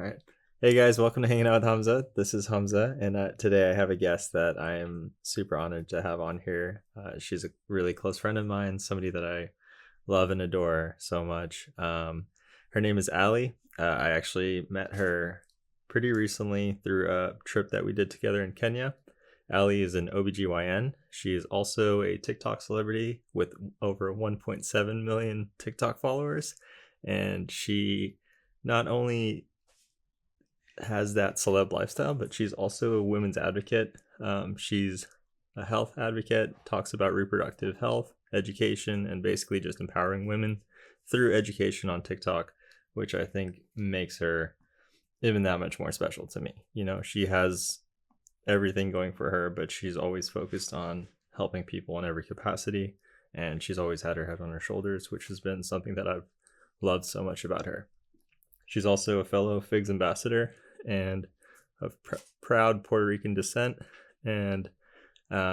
All right. Hey guys, welcome to Hanging Out with Hamza. This is Hamza, and today I have a guest that I am super honored to have on here. She's a really close friend of mine, somebody that I love and adore so much. Her name is Ali. I actually met her pretty recently through a trip that we did together in Kenya. Ali is an OBGYN. She is also a TikTok celebrity with over 1.7 million TikTok followers, and she not only has that celeb lifestyle, but she's also a women's advocate. She's a health advocate, talks about reproductive health, education, and basically just empowering women through education on TikTok, which I think makes her even that much more special to me. You know, she has everything going for her, but she's always focused on helping people in every capacity, and she's always had her head on her shoulders, which has been something that I've loved so much about her. She's also a fellow FIGS ambassador and of proud Puerto Rican descent. And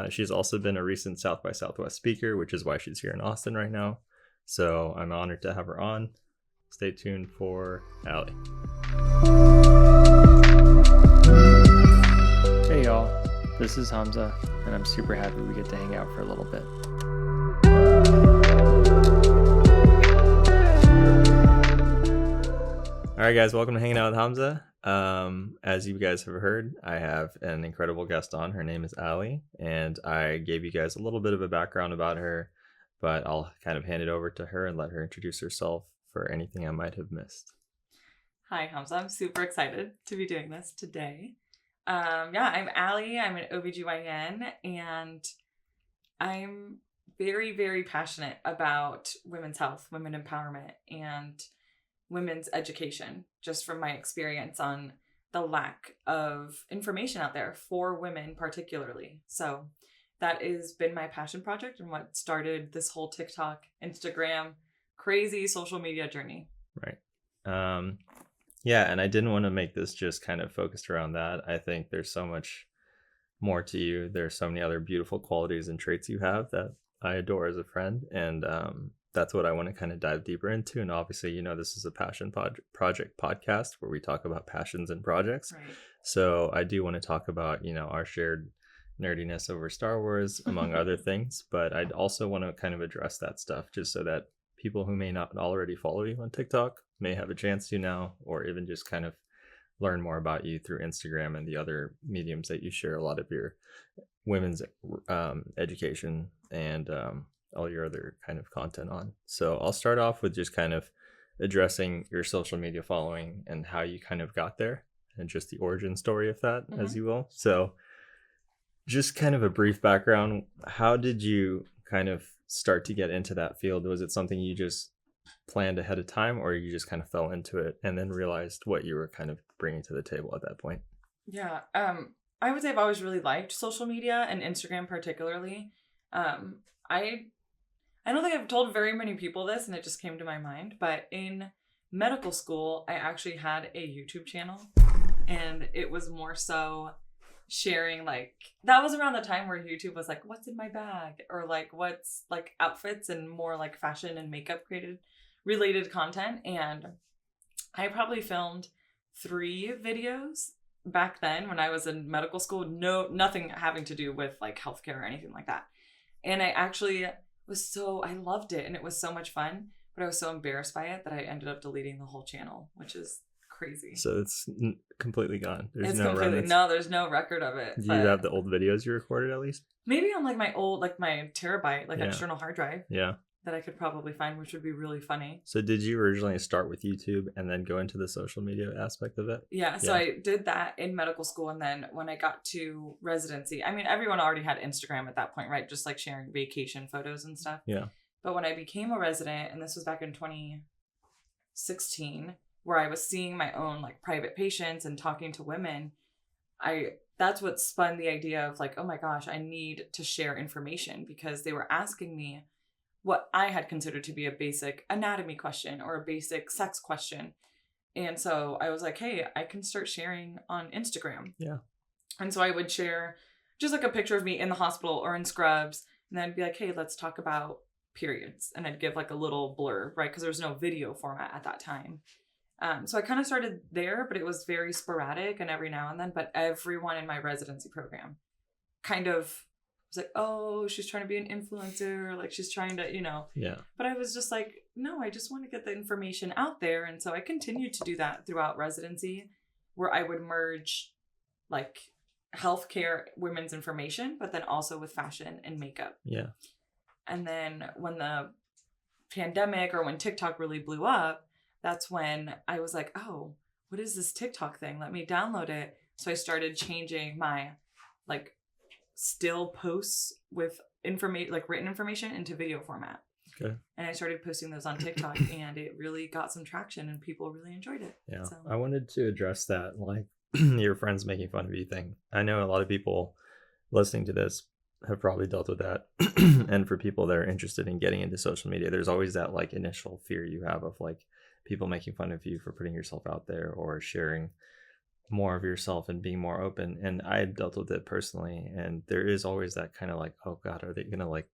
she's also been a recent South by Southwest speaker, which is why she's here in Austin right now. So I'm honored to have her on. Stay tuned for Ali. Hey y'all, this is Hamza, and I'm super happy we get to hang out for a little bit. All right, guys, welcome to Hanging Out with Hamza. As you guys have heard, I have an incredible guest on. Her name is Ali, and I gave you guys a little bit of a background about her, but I'll kind of hand it over to her and let her introduce herself for anything I might have missed. Hi, Hamza. I'm super excited to be doing this today. I'm Ali. I'm an OBGYN, and I'm very, very passionate about women's health, women empowerment, and women's education, just from my experience on the lack of information out there for women particularly. So that has been my passion project and what started this whole TikTok, Instagram, crazy social media journey. Right. Yeah, and I didn't want to make this just kind of focused around that. I think there's so much more to you. There's so many other beautiful qualities and traits you have that I adore as a friend, and that's what I want to kind of dive deeper into. And obviously, you know, this is a passion project podcast where we talk about passions and projects. Right. So I do want to talk about, you know, our shared nerdiness over Star Wars, among other things. But I'd also want to kind of address that stuff just so that people who may not already follow you on TikTok may have a chance to now, or even just kind of learn more about you through Instagram and the other mediums that you share a lot of your women's education and all your other kind of content on. So I'll start off with just kind of addressing your social media following and how you kind of got there and just the origin story of that, as you will. So just kind of a brief background. How did you kind of start to get into that field? Was it something you just planned ahead of time, or you just kind of fell into it and then realized what you were kind of bringing to the table at that point? Yeah. I would say I've always really liked social media and Instagram particularly. I don't think I've told very many people this, and it just came to my mind, but in medical school, I actually had a YouTube channel, and it was more so sharing, like, that was around the time where YouTube was like, what's in my bag? Or like, what's like outfits and more like fashion and makeup related content. And I probably filmed 3 videos back then when I was in medical school. Nothing having to do with like healthcare or anything like that. And I actually I loved it, and it was so much fun, but I was so embarrassed by it that I ended up deleting the whole channel, which is crazy. So it's completely gone. There's no record of it. Do you have the old videos you recorded at least? Maybe on like my old, like my terabyte, like external hard drive. Yeah. That I could probably find, which would be really funny. So did you originally start with YouTube and then go into the social media aspect of it? Yeah, so I did that in medical school, and then when I got to residency, I mean, everyone already had Instagram at that point, right? Just like sharing vacation photos and stuff. Yeah. But when I became a resident, and this was back in 2016, where I was seeing my own like private patients and talking to women, that's what spun the idea of like, oh my gosh, I need to share information, because they were asking me what I had considered to be a basic anatomy question or a basic sex question. And so I was like, hey, I can start sharing on Instagram. Yeah. And so I would share just like a picture of me in the hospital or in scrubs, and then I'd be like, hey, let's talk about periods. And I'd give like a little blurb, right? Because there was no video format at that time. So I kind of started there, but it was very sporadic and every now and then. But everyone in my residency program kind of was like, oh, she's trying to be an influencer, like she's trying to, Yeah. But I was just like, no, I just want to get the information out there. And so I continued to do that throughout residency, where I would merge like healthcare, women's information, but then also with fashion and makeup. Yeah. And then when the pandemic or when TikTok really blew up, that's when I was like, oh, what is this TikTok thing? Let me download it. So I started changing my like still posts with information, like written information, into video format. Okay. And I started posting those on TikTok and it really got some traction and people really enjoyed it. Yeah. So. I wanted to address that, like your friends making fun of you thing. I know a lot of people listening to this have probably dealt with that. And for people that are interested in getting into social media, there's always that like initial fear you have of like people making fun of you for putting yourself out there or sharing more of yourself and being more open. And I dealt with it personally, and there is always that kind of like, oh god, are they gonna like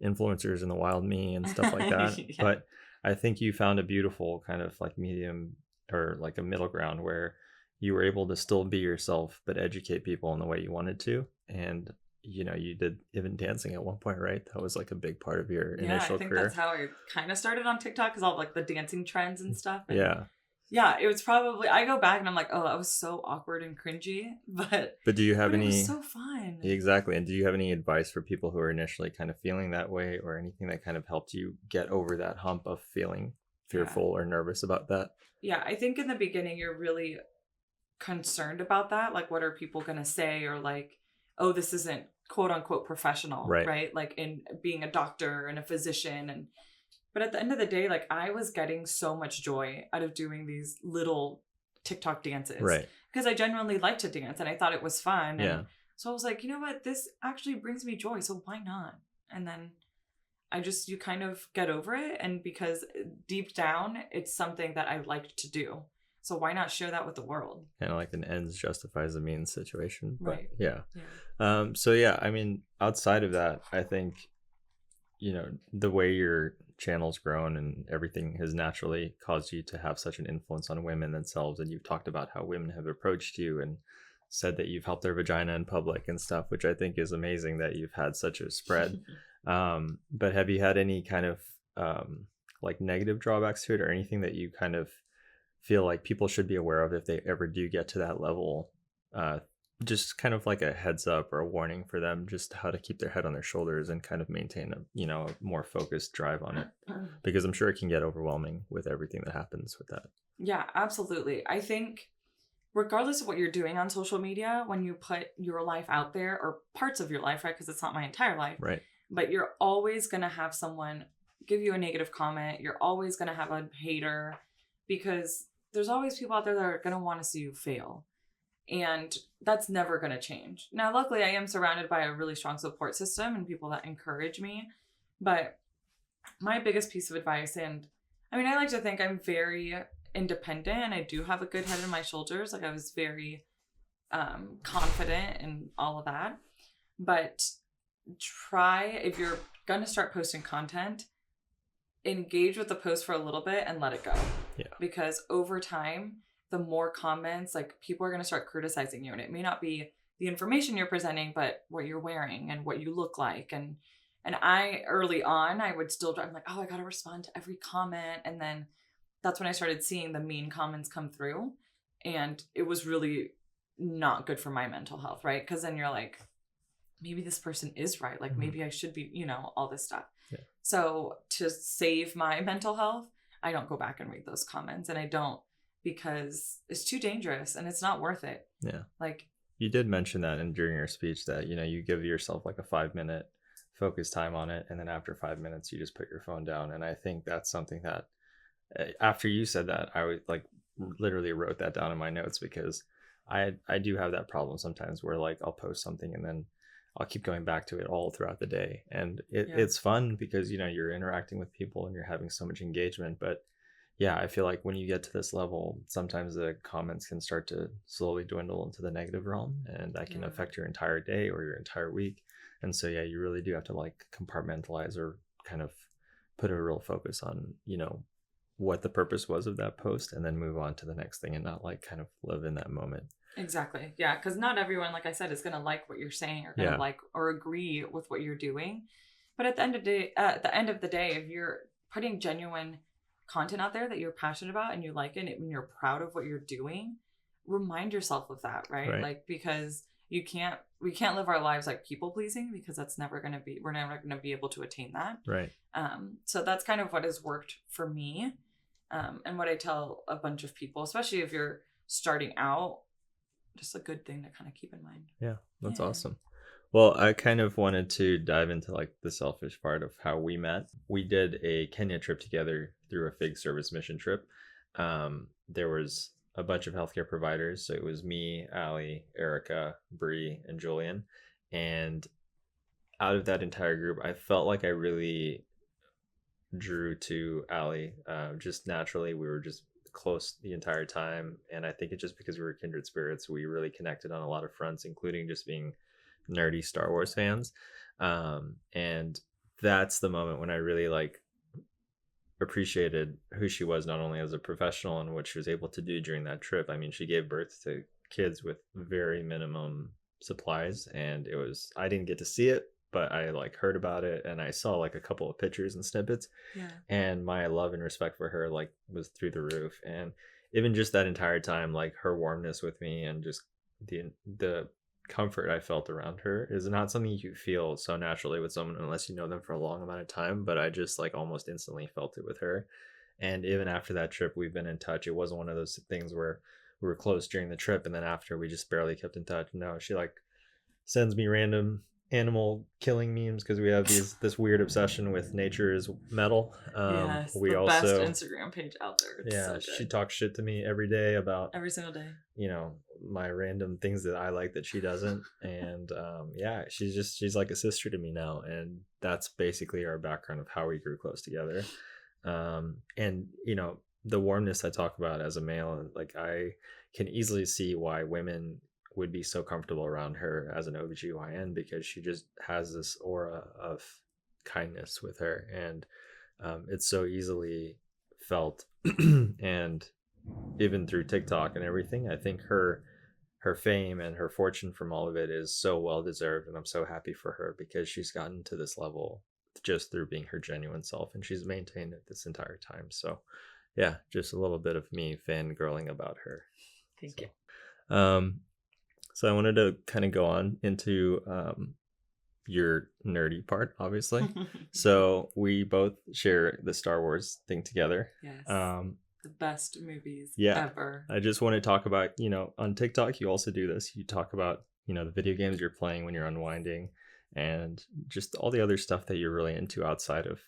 influencers in the wild me and stuff like that. Yeah. But I think you found a beautiful kind of like medium, or like a middle ground, where you were able to still be yourself but educate people in the way you wanted to. And you did even dancing at one point, right? That was like a big part of your initial I think career. that's how I kind of started on TikTok, because all like the dancing trends and stuff. And yeah, it was probably, I go back and I'm like, oh, that was so awkward and cringy, but do you have it any was so fun. Exactly. And do you have any advice for people who are initially kind of feeling that way, or anything that kind of helped you get over that hump of feeling fearful or nervous about that? Yeah, I think in the beginning you're really concerned about that, like what are people gonna say, or like, oh, this isn't quote unquote professional, right? Like in being a doctor and a physician. But at the end of the day, like I was getting so much joy out of doing these little TikTok dances, right? Because I genuinely liked to dance and I thought it was fun. Yeah. And so I was like, you know what, this actually brings me joy, so why not? And then you kind of get over it, and because deep down it's something that I liked to do, so why not share that with the world? Kind of like an ends justifies the means situation. But Right. Yeah. So yeah, I mean, outside of that, I think, the way your channel's grown and everything has naturally caused you to have such an influence on women themselves. And you've talked about how women have approached you and said that you've helped their vagina in public and stuff, which I think is amazing that you've had such a spread. But have you had any kind of like negative drawbacks to it, or anything that you kind of feel like people should be aware of if they ever do get to that level? Just kind of like a heads up or a warning for them, just how to keep their head on their shoulders and kind of maintain a more focused drive on it, because I'm sure it can get overwhelming with everything that happens with that. Yeah, absolutely. I think regardless of what you're doing on social media, when you put your life out there, or parts of your life, right? Because it's not my entire life, right? But you're always going to have someone give you a negative comment. You're always going to have a hater, because there's always people out there that are going to want to see you fail. And that's never going to change. Now, luckily, I am surrounded by a really strong support system and people that encourage me. But my biggest piece of advice, and I mean, I like to think I'm very independent and I do have a good head on my shoulders. Like I was very confident in all of that. But try, if you're going to start posting content, engage with the post for a little bit and let it go. Yeah. Because over time, the more comments, like people are going to start criticizing you, and it may not be the information you're presenting, but what you're wearing and what you look like. And I, early on, I would still, I'm like, oh, I got to respond to every comment. And then that's when I started seeing the mean comments come through, and it was really not good for my mental health, right? Because then you're like, maybe this person is right. Like maybe I should be, all this stuff. Yeah. So to save my mental health, I don't go back and read those comments, and I don't, because it's too dangerous and it's not worth it. Yeah. Like you did mention that during your speech that, you give yourself like a 5-minute focus time on it. And then after 5 minutes, you just put your phone down. And I think that's something that after you said that, I would like literally wrote that down in my notes, because I do have that problem sometimes where like I'll post something and then I'll keep going back to it all throughout the day. And it's fun because, you're interacting with people and you're having so much engagement. But yeah, I feel like when you get to this level, sometimes the comments can start to slowly dwindle into the negative realm, and that can affect your entire day or your entire week. And so, yeah, you really do have to like compartmentalize or kind of put a real focus on, what the purpose was of that post and then move on to the next thing and not like kind of live in that moment. Exactly. Yeah, because not everyone, like I said, is going to like what you're saying or going to Yeah. like or agree with what you're doing. But at the end of the day, if you're putting genuine content out there that you're passionate about and you like it and you're proud of what you're doing, remind yourself of that, right? Right. Like, because we can't live our lives like people pleasing, because that's never going to be, we're never going to be able to attain that. Right. So that's kind of what has worked for me. And what I tell a bunch of people, especially if you're starting out, just a good thing to kind of keep in mind. Yeah, that's Yeah. awesome. Well, I kind of wanted to dive into like the selfish part of how we met. We did a Kenya trip together through a FIG service mission trip. There was a bunch of healthcare providers. So it was me, Ali, Erica, Bree, and Julian. And out of that entire group, I felt like I really drew to Ali. Just naturally, we were just close the entire time. And I think it's just because we were kindred spirits, we really connected on a lot of fronts, including just being nerdy Star Wars fans. And that's the moment when I really like appreciated who she was, not only as a professional and what she was able to do during that trip. I mean, she gave birth to kids with very minimum supplies, and it was, I didn't get to see it, but I like heard about it and I saw like a couple of pictures and snippets. Yeah. And my love and respect for her like was through the roof. And even just that entire time, like her warmness with me and just the comfort I felt around her is not something you feel so naturally with someone unless you know them for a long amount of time. But I just like almost instantly felt it with her. And even after that trip, we've been in touch. It wasn't one of those things where we were close during the trip and then after we just barely kept in touch. No, she like sends me random animal killing memes because we have this weird obsession with nature is metal. Yes, We the also best Instagram page out there. It's yeah, so good. she talks shit to me every day about Every single day. you know my random things that I like that she doesn't. And yeah, she's like a sister to me now, and that's basically our background of how we grew close together. And you know, the warmness I talk about as a male, like I can easily see why women would be so comfortable around her as an OBGYN, because she just has this aura of kindness with her, and it's so easily felt. And even through TikTok and everything, I think her fame and her fortune from all of it is so well deserved, and I'm so happy for her because she's gotten to this level just through being her genuine self, and she's maintained it this entire time. So yeah, just a little bit of me fangirling about her. Thank you. So I wanted to kind of go on into your nerdy part, obviously. So we both share the Star Wars thing together. Yes. The best movies ever. I just want to talk about, you know, on TikTok, you also do this. You talk about, you know, the video games you're playing when you're unwinding and just all the other stuff that you're really into outside of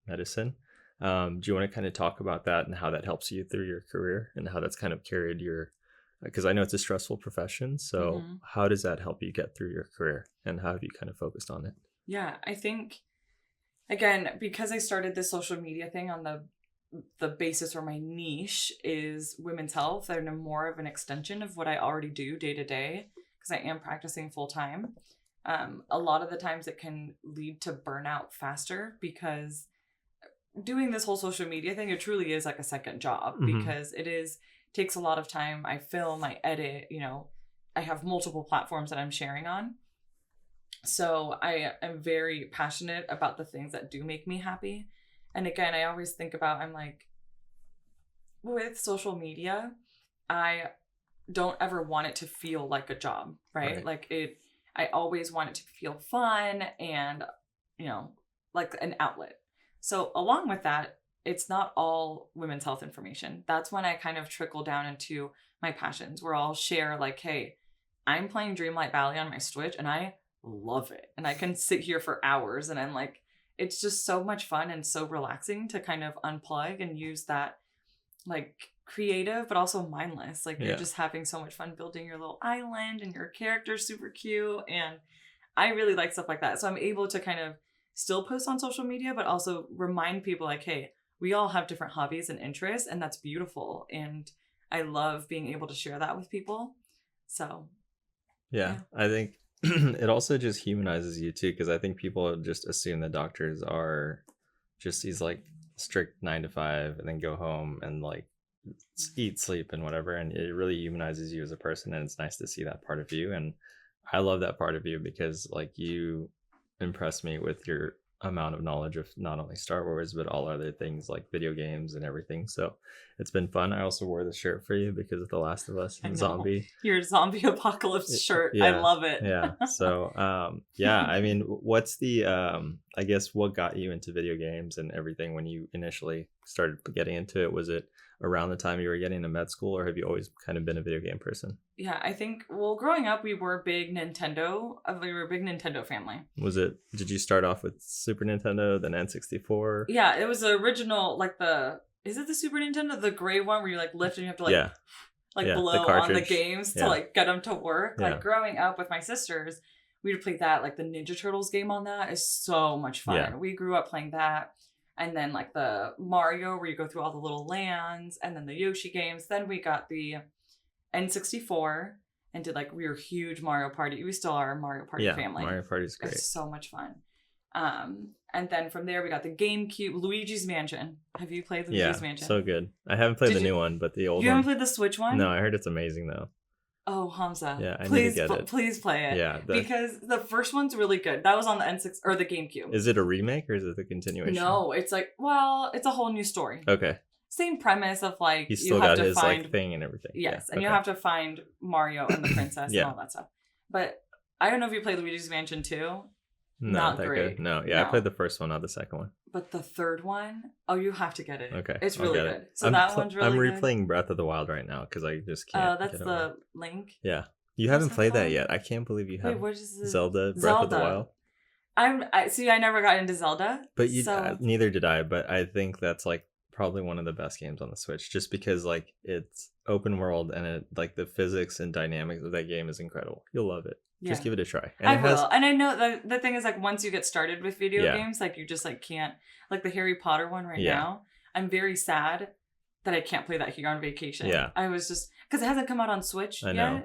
medicine. Do you want to kind of talk about that and how that helps you through your career and how that's kind of carried your, because I know it's a stressful profession. So how does that help you get through your career and how have you kind of focused on it? Yeah, I think, again, because I started this social media thing on the basis or my niche is women's health and more of an extension of what I already do day to day, because I am practicing full time. A lot of the times it can lead to burnout faster because doing this whole social media thing, it truly is like a second job because it takes a lot of time. I film, I edit, you know, I have multiple platforms that I'm sharing on. So I am very passionate about the things that do make me happy. And again, I always think about, I'm like, with social media, I don't ever want it to feel like a job, right? Like I always want it to feel fun and, you know, like an outlet. So along with that, it's not all women's health information. That's when I kind of trickle down into my passions where I'll share like, hey, I'm playing Dreamlight Valley on my Switch and I love it. And I can sit here for hours and I'm like, it's just so much fun and so relaxing to kind of unplug and use that like creative, but also mindless. Like you're just having so much fun building your little island and your character's super cute. And I really like stuff like that. So I'm able to kind of still post on social media, but also remind people like, hey, we all have different hobbies and interests, and that's beautiful. And I love being able to share that with people. So, yeah. I think it also just humanizes you too, because I think people just assume that doctors are just these like strict 9 to 5 and then go home and like eat, sleep, and whatever. And it really humanizes you as a person. And it's nice to see that part of you. And I love that part of you because like you impress me with your amount of knowledge of not only Star Wars but all other things like video games and everything. So it's been fun. I also wore the shirt for you because of The Last of Us and Zombie. Your zombie apocalypse shirt. Yeah, I love it. Yeah. So yeah, I mean, what's the I guess what got you into video games and everything when you initially started getting into it? Was it around the time you were getting to med school, or have you always kind of been a video game person? Yeah, I think, well, growing up, we were a big Nintendo family. Did you start off with Super Nintendo, then N64? Yeah, it was the original, like is it the Super Nintendo? The gray one where you like lift and you have to blow on the games to like get them to work. Yeah. Like growing up with my sisters, we would play that, like the Ninja Turtles game on that is so much fun. Yeah. We grew up playing that. And then like the Mario where you go through all the little lands, and then the Yoshi games. Then we got the N64 and did we were huge Mario Party. We still are a Mario Party family. Mario Party's great. It's so much fun. And then from there we got the GameCube, Luigi's Mansion. Have you played Luigi's Mansion? So good. I haven't played the new one, but the old one. You haven't played the Switch one? No, I heard it's amazing though. Oh, Hamza. Yeah, I please, need to get it. Please play it. Yeah. Because the first one's really good. That was on the N6 or the GameCube. Is it a remake or is it the continuation? No, it's it's a whole new story. Okay. Same premise of He's still got his thing and everything. Yes, yeah. and you have to find Mario and the princess and all that stuff. But I don't know if you played Luigi's Mansion 2. Not that great. good. No, yeah, I played the first one, not the second one. But the third one, you have to get it. Okay, it's really good. It. So that one's really good. I'm replaying Breath of the Wild right now because I just can't. That's the Link. Yeah, you haven't played that yet. I can't believe you haven't. Wait, what is this? Zelda Breath of the Wild. I never got into Zelda. But neither did I. But I think that's probably one of the best games on the Switch, just because it's open world and it the physics and dynamics of that game is incredible. You'll love it. Yeah. Just give it a try. And I will. And I know the thing is once you get started with video games, you just can't, the Harry Potter one now. I'm very sad that I can't play that here on vacation. Yeah. I was just, because it hasn't come out on Switch yet. Know.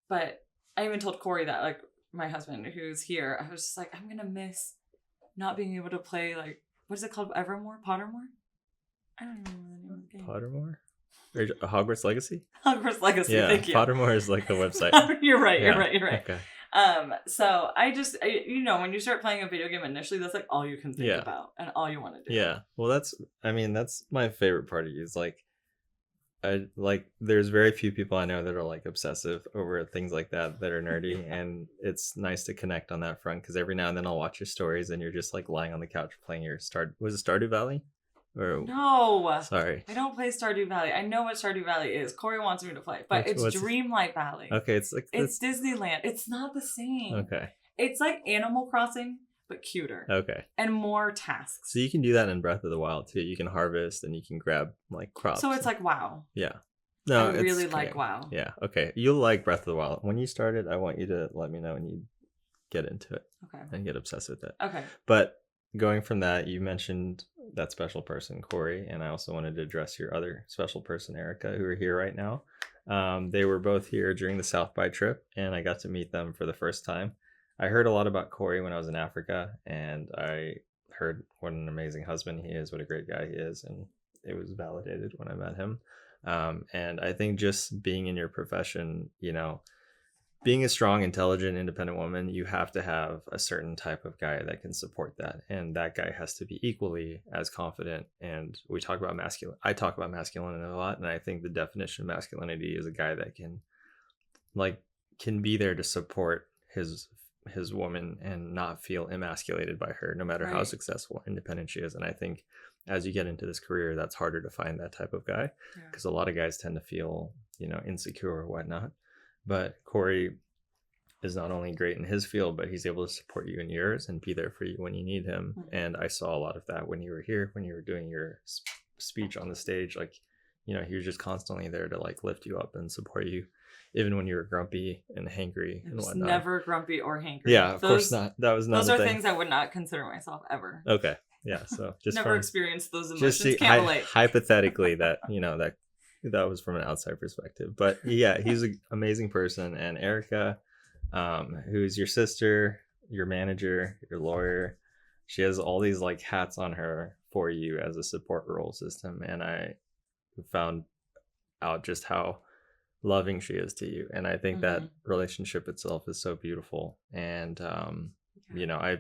But I even told Corey that my husband who's here, I was just I'm going to miss not being able to play what is it called? Pottermore? I don't even remember the name of the game. Pottermore? Or Hogwarts Legacy? Hogwarts Legacy, yeah, thank you. Pottermore is the website. You're right. Okay. So I just, when you start playing a video game initially, that's all you can think about and all you want to do. Yeah. Well, that's my favorite part of you is there's very few people I know that are obsessive over things like that are nerdy. And it's nice to connect on that front because every now and then I'll watch your stories and you're just lying on the couch playing your was it Stardew Valley? Or no, sorry, I don't play Stardew Valley. I know what Stardew Valley is. Corey wants me to play, but it's Dreamlight Valley. Okay, it's Disneyland. It's not the same. Okay, it's like Animal Crossing but cuter. Okay, and more tasks. So you can do that in Breath of the Wild too. You can harvest and you can grab crops. So it's WoW. Yeah. No, I really like WoW. Yeah. Okay, you'll like Breath of the Wild. When you start it, I want you to let me know when you get into it. Okay. And get obsessed with it. Okay. But going from that, you mentioned that special person, Corey, and I also wanted to address your other special person, Erica, who are here right now. They were both here during the South by trip, and I got to meet them for the first time. I heard a lot about Corey when I was in Africa, and I heard what an amazing husband he is, what a great guy he is, and it was validated when I met him. And I think just being in your profession, being a strong, intelligent, independent woman, you have to have a certain type of guy that can support that. And that guy has to be equally as confident. And we talk about I talk about masculinity a lot. And I think the definition of masculinity is a guy that can be there to support his woman and not feel emasculated by her, no matter how successful or independent she is. And I think as you get into this career, that's harder to find that type of guy because a lot of guys tend to feel, insecure or whatnot. But Corey is not only great in his field, but he's able to support you in yours and be there for you when you need him. Mm-hmm. And I saw a lot of that when you were here, when you were doing your speech on the stage. He was just constantly there to lift you up and support you, even when you were grumpy and hangry and whatnot. Never grumpy or hangry. Yeah, of course not. That was not. Those are things I would not consider myself ever. Okay. Yeah. So just never experienced those emotions. Can't relate. Hypothetically, that that was from an outside perspective, but yeah, he's an amazing person. And Erica, who's your sister, your manager, your lawyer, she has all these hats on her for you as a support role system. And I found out just how loving she is to you. And I think that relationship itself is so beautiful. And, you know,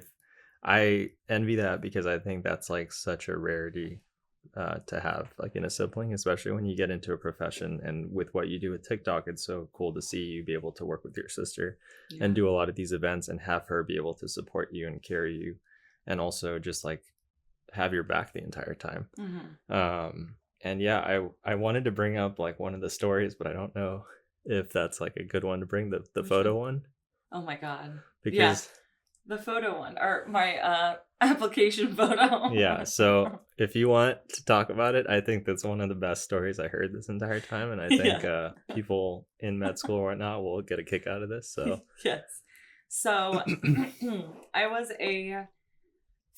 I envy that, because I think that's like such a rarity to have, like, in a sibling, especially when you get into a profession. And with what you do with TikTok, it's so cool to see you be able to work with your sister and do a lot of these events and have her be able to support you and carry you, and also just like have your back the entire time. And yeah, I wanted to bring up like one of the stories, but I don't know if that's like a good one to bring, the photo one. Oh my God. Because the photo one, or my application photo. Yeah, so if you want to talk about it, I think that's one of the best stories I heard this entire time, and I think people in med school or whatnot will get a kick out of this. So yes. So I was a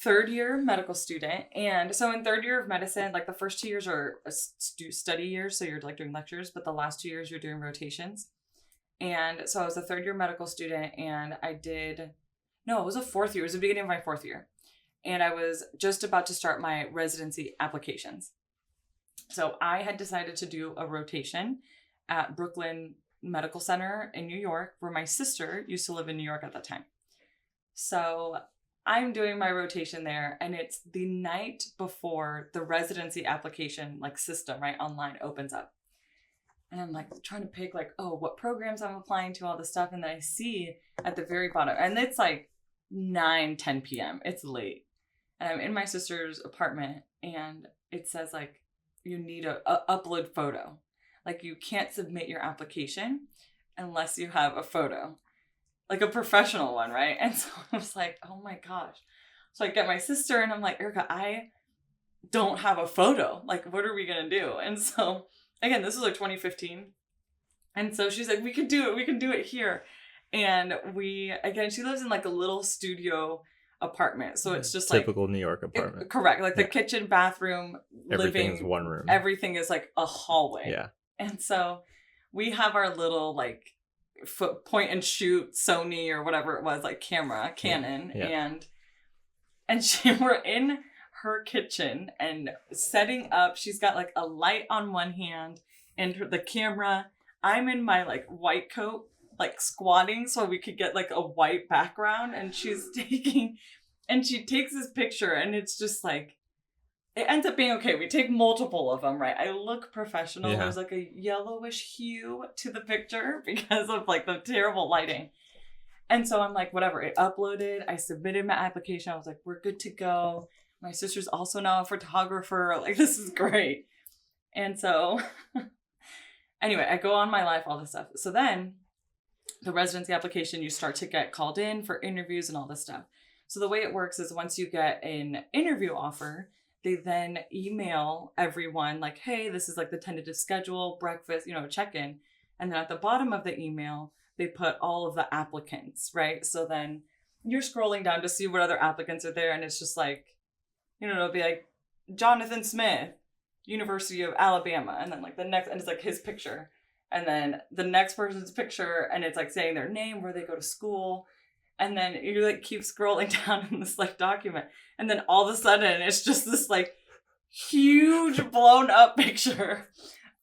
third year medical student, and so in third year of medicine, like the first 2 years are study years, so you're like doing lectures, but the last 2 years you're doing rotations. And so I was a third year medical student, and it was a fourth year. It was the beginning of my fourth year. And I was just about to start my residency applications. So I had decided to do a rotation at Brooklyn Medical Center in New York, where my sister used to live in New York at that time. So I'm doing my rotation there, and it's the night before the residency application, like system, right, online opens up. And I'm like trying to pick like, oh, what programs I'm applying to, all this stuff. And then I see at the very bottom, and it's like 9-10 p.m. It's late. And I'm in my sister's apartment, and it says like, you need a upload photo. Like, you can't submit your application unless you have a photo, like a professional one, right? And so I was like, oh my gosh. So I get my sister, and I'm like, Erica, I don't have a photo. Like, what are we going to do? And so again, this was like 2015. And so she's like, we can do it. We can do it here. And she lives in like a little studio apartment. So it's just typical New York apartment. Correct. Like the kitchen, bathroom, Everything's living. one room. Everything is like a hallway. Yeah. And so we have our little like point and shoot Sony or whatever it was, like camera, Canon. Yeah. And we're in her kitchen and setting up. She's got like a light on one hand and the camera. I'm in my like white coat, like squatting so we could get like a white background, and she takes this picture, and it's just like, it ends up being okay. We take multiple of them, right? I look professional. Yeah. There's like a yellowish hue to the picture because of like the terrible lighting. And so I'm like, whatever, it uploaded. I submitted my application. I was like, we're good to go. My sister's also now a photographer. Like, this is great. And so anyway, I go on my life, all this stuff. So then the residency application, you start to get called in for interviews and all this stuff. So the way it works is once you get an interview offer, they then email everyone like, hey, this is like the tentative schedule, breakfast, check-in. And then at the bottom of the email, they put all of the applicants, right? So then you're scrolling down to see what other applicants are there. And it's just like, it'll be like Jonathan Smith, University of Alabama. And then like the next, and it's like his picture. And then the next person's picture, and it's like saying their name, where they go to school. And then you like keep scrolling down in this like document. And then all of a sudden it's just this like huge blown up picture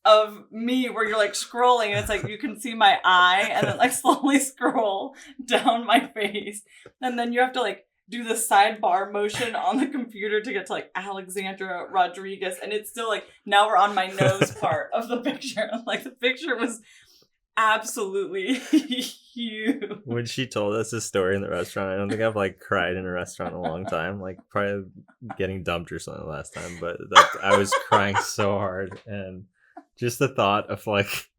of me where you're like scrolling, and it's like you can see my eye, and then like slowly scroll down my face. And then you have to like do the sidebar motion on the computer to get to like Alexandra Rodriguez. And it's still like, now we're on my nose part of the picture. Like the picture was absolutely huge. When she told us this story in the restaurant, I don't think I've like cried in a restaurant in a long time. Like probably getting dumped or something last time, but I was crying so hard. And just the thought of like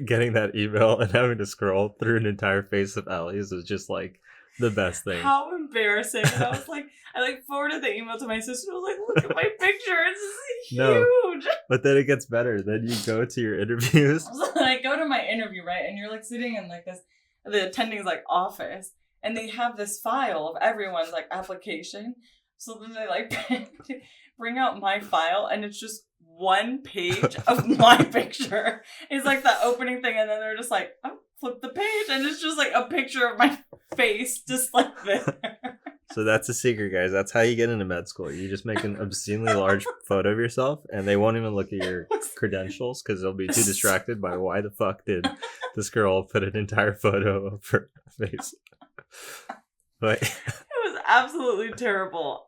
getting that email and having to scroll through an entire face of Allie's was just like the best thing. How embarrassing. And I was like, I forwarded the email to my sister. I was like, look at my picture. It's huge. No, but then it gets better. Then you go to your interviews. So I go to my interview, right? And you're like sitting in like this, the attending's like office. And they have this file of everyone's like application. So then they like bring out my file, and it's just one page of my picture. It's like the opening thing. And then they're just like, oh, flip the page. And it's just like a picture of my face just like this. So that's a secret, guys. That's how you get into med school. You just make an obscenely large photo of yourself, and they won't even look at your credentials because they'll be too distracted by why the fuck did this girl put an entire photo of her face. But It was absolutely terrible.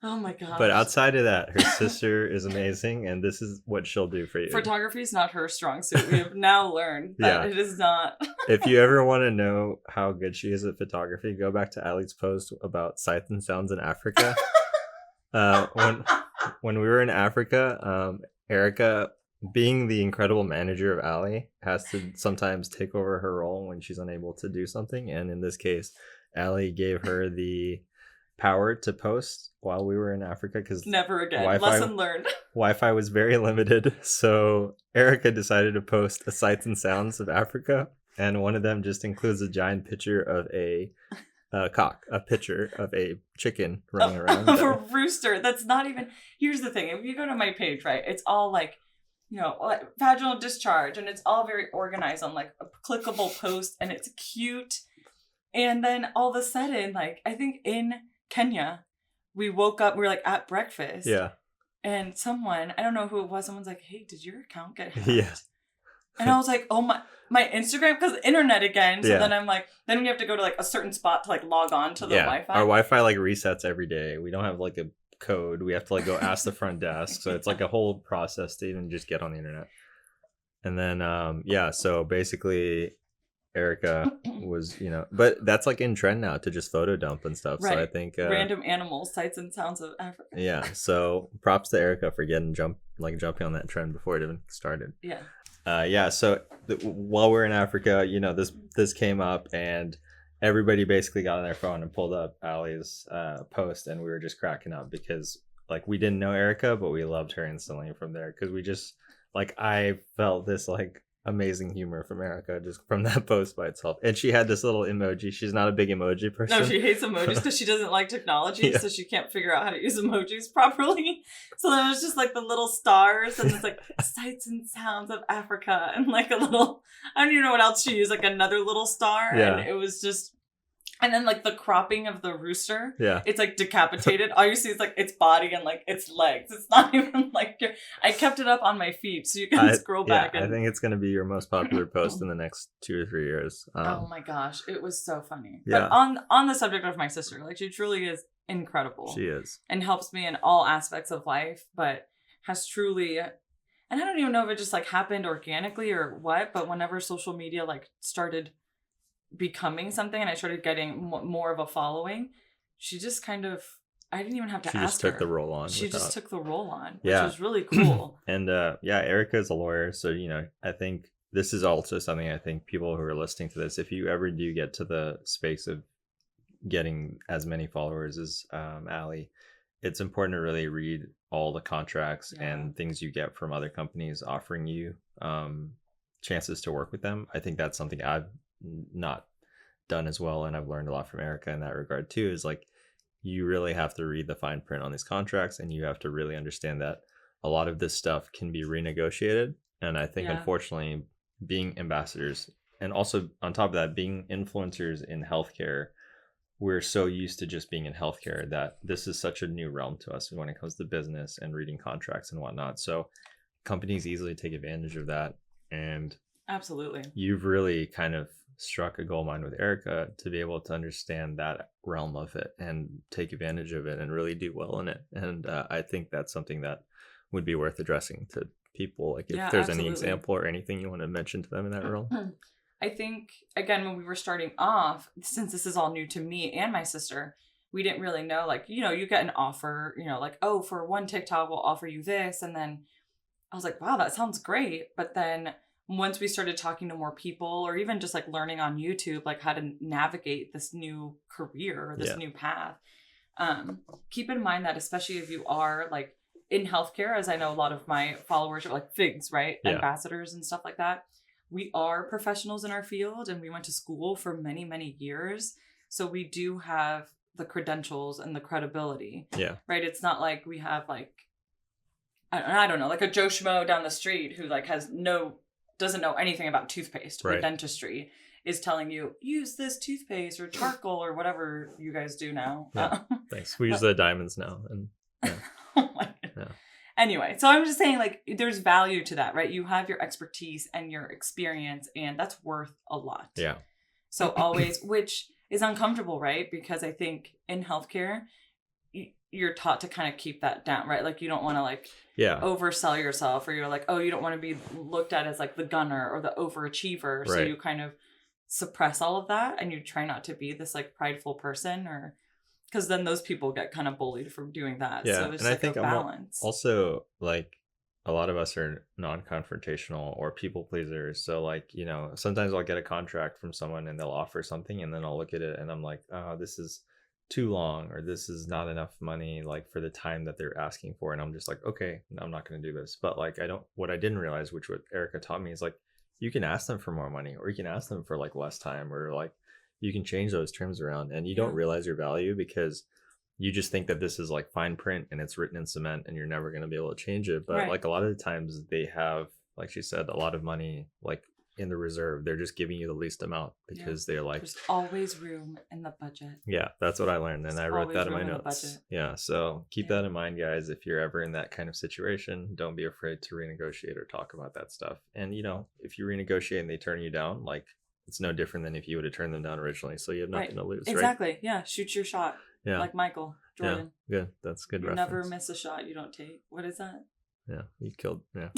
Oh my gosh. But outside of that, her sister is amazing, and this is what she'll do for you. Photography is not her strong suit. We have now learned that it is not. If you ever want to know how good she is at photography, go back to Ali's post about sights and sounds in Africa. When we were in Africa, Erica, being the incredible manager of Ali, has to sometimes take over her role when she's unable to do something. And in this case, Ali gave her the power to post while we were in Africa because never again. Lesson learned. Wi-Fi was very limited, so Erica decided to post a sights and sounds of Africa, and one of them just includes a giant picture of a picture of a chicken running around. Of a rooster. That's not even. Here's the thing: if you go to my page, right, it's all like, like vaginal discharge, and it's all very organized on like a clickable post, and it's cute. And then all of a sudden, like I think in Kenya, we woke up, we were like at breakfast. Yeah. And someone, I don't know who it was, someone's like, hey, did your account get hacked? Yeah. And I was like, oh my Instagram, because internet again. So yeah. then I'm like, then we have to go to like a certain spot to like log on to the Wi-Fi. Our Wi-Fi like resets every day. We don't have like a code. We have to like go ask the front desk. So it's like a whole process to even just get on the internet. And then, so basically Erica was, but that's like in trend now to just photo dump and stuff. Right. So I think random animals, sights and sounds of Africa. Yeah. So props to Erica for jumping on that trend before it even started. Yeah. So while we're in Africa, this came up and everybody basically got on their phone and pulled up Ali's post, and we were just cracking up because like we didn't know Erica, but we loved her instantly from there because we just I felt this like amazing humor from Erica just from that post by itself. And she had this little emoji. She's not a big emoji person. No, she hates emojis because she doesn't like technology, so she can't figure out how to use emojis properly. So then it was just like the little stars and it's like sights and sounds of Africa and like a little, I don't even know what else she used, like another little star. Yeah. And it was just, and then like the cropping of the rooster, it's like decapitated. All you see is like its body and like its legs. It's not even like I kept it up on my feed so you can scroll back. I think it's going to be your most popular post in the next 2 or 3 years. Oh my gosh, it was so funny. Yeah. But on the subject of my sister, like she truly is incredible. She is. And helps me in all aspects of life, but has truly, and I don't even know if it just like happened organically or what, but whenever social media like started becoming something and I started getting more of a following, she just kind of, I didn't even have to ask her. She just took the role on. She just took the role on, which was really cool. And Erica is a lawyer, so I think this is also something I think people who are listening to this, if you ever do get to the space of getting as many followers as Ali, it's important to really read all the contracts and things you get from other companies offering you chances to work with them. I think that's something I've not done as well, and I've learned a lot from Erica in that regard too, is like you really have to read the fine print on these contracts, and you have to really understand that a lot of this stuff can be renegotiated. And I think unfortunately being ambassadors, and also on top of that being influencers in healthcare, we're so used to just being in healthcare that this is such a new realm to us when it comes to business and reading contracts and whatnot. So companies easily take advantage of that. And absolutely, you've really kind of struck a gold mine with Erica to be able to understand that realm of it and take advantage of it and really do well in it. And I think that's something that would be worth addressing to people. Like if there's any example or anything you want to mention to them in that realm. I think, again, when we were starting off, since this is all new to me and my sister, we didn't really know, like, you get an offer, like, oh, for one TikTok, we'll offer you this. And then I was like, wow, that sounds great. But then once we started talking to more people, or even just like learning on YouTube, like how to navigate this new career or this new path, keep in mind that especially if you are like in healthcare, as I know a lot of my followers are like FIGs, right? Ambassadors and stuff like that. We are professionals in our field and we went to school for many, many years. So we do have the credentials and the credibility. Yeah. Right? It's not like we have like, I don't know, like a Joe Schmo down the street who like doesn't know anything about toothpaste or Right. dentistry is telling you, use this toothpaste or charcoal or whatever you guys do now. Yeah. Thanks. We use the diamonds now. And Oh my God. Yeah. Anyway, so I'm just saying, like, there's value to that, right? You have your expertise and your experience, and that's worth a lot. yeah. So always, which is uncomfortable, right? Because I think in healthcare, you're taught to kind of keep that down, right? Like, you don't want to like Yeah. oversell yourself, or you're like, oh, you don't want to be looked at as like the gunner or the overachiever. So Right. you kind of suppress all of that, and you try not to be this like prideful person, or because then those people get kind of bullied for doing that. Yeah. So it's And I like think a balance. also, like, a lot of us are non-confrontational or people pleasers. So, like, you know, sometimes I'll get a contract from someone and they'll offer something, and then I'll look at it and I'm like, oh, this is too long, or this is not enough money, like, for the time that they're asking for. And I'm just like, okay, I'm not going to do this. But like, what I didn't realize, which what Erica taught me, is like, you can ask them for more money, or you can ask them for like less time, or like you can change those terms around, and you don't Yeah. realize your value because you just think that this is like fine print and it's written in cement and you're never going to be able to change it. But Right. like, a lot of the times they have, like she said, a lot of money like in the reserve. They're just giving you the least amount because they're like, There's always room in the budget. yeah, that's what I learned. And There's I wrote always that in my room in the notes. budget. Yeah. So keep Yeah. that in mind, guys. If you're ever in that kind of situation, don't be afraid to renegotiate or talk about that stuff. And, you know, if you renegotiate and they turn you down, like, it's no different than if you would have turned them down originally. So you have nothing Right. to lose, right? Exactly. Yeah. Shoot your shot. Yeah. Like Michael Jordan. Yeah. Good. That's good You reference. never miss a shot you don't take. What is that? Yeah. You killed. Yeah.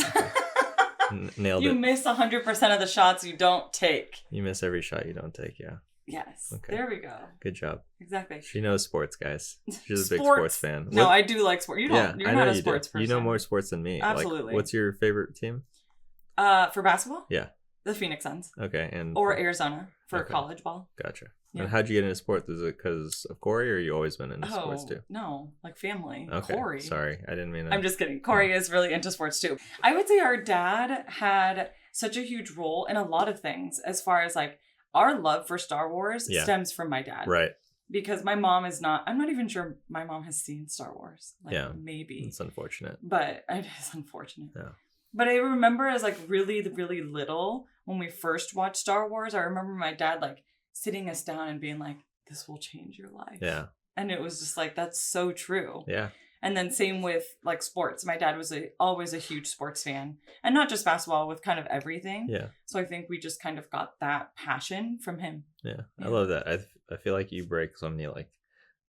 Nailed You it. miss 100% of the shots you don't take. You miss every shot you don't take. Yeah. Yes. Okay. There we go. Good job. Exactly. She knows sports, guys. She's a big sports fan. No, What- I do like sport. You don't. You're I not know a you sports do. person. You know more sports than me. Absolutely. Like, what's your favorite team? For basketball? Yeah. The Phoenix Suns. Okay. And Or Arizona for Okay. college ball. Gotcha. Yeah. And how'd you get into sports? Is it because of Corey, or you always been into sports too? No, like family. Okay. Corey. Sorry, I didn't mean to. I'm just kidding. Corey is really into sports too. I would say our dad had such a huge role in a lot of things, as far as like our love for Star Wars Yeah. stems from my dad. Right. Because my mom is not, I'm not even sure my mom has seen Star Wars. Like, Yeah. maybe. It's unfortunate. But it is unfortunate. Yeah. But I remember as like really, really little, when we first watched Star Wars, I remember my dad like sitting us down and being like, this will change your life. Yeah. And it was just like, that's so true. Yeah. And then same with like sports. My dad was always a huge sports fan, and not just basketball, with kind of everything. Yeah. So I think we just kind of got that passion from him. Yeah. Yeah. I love that. I feel like you break so many like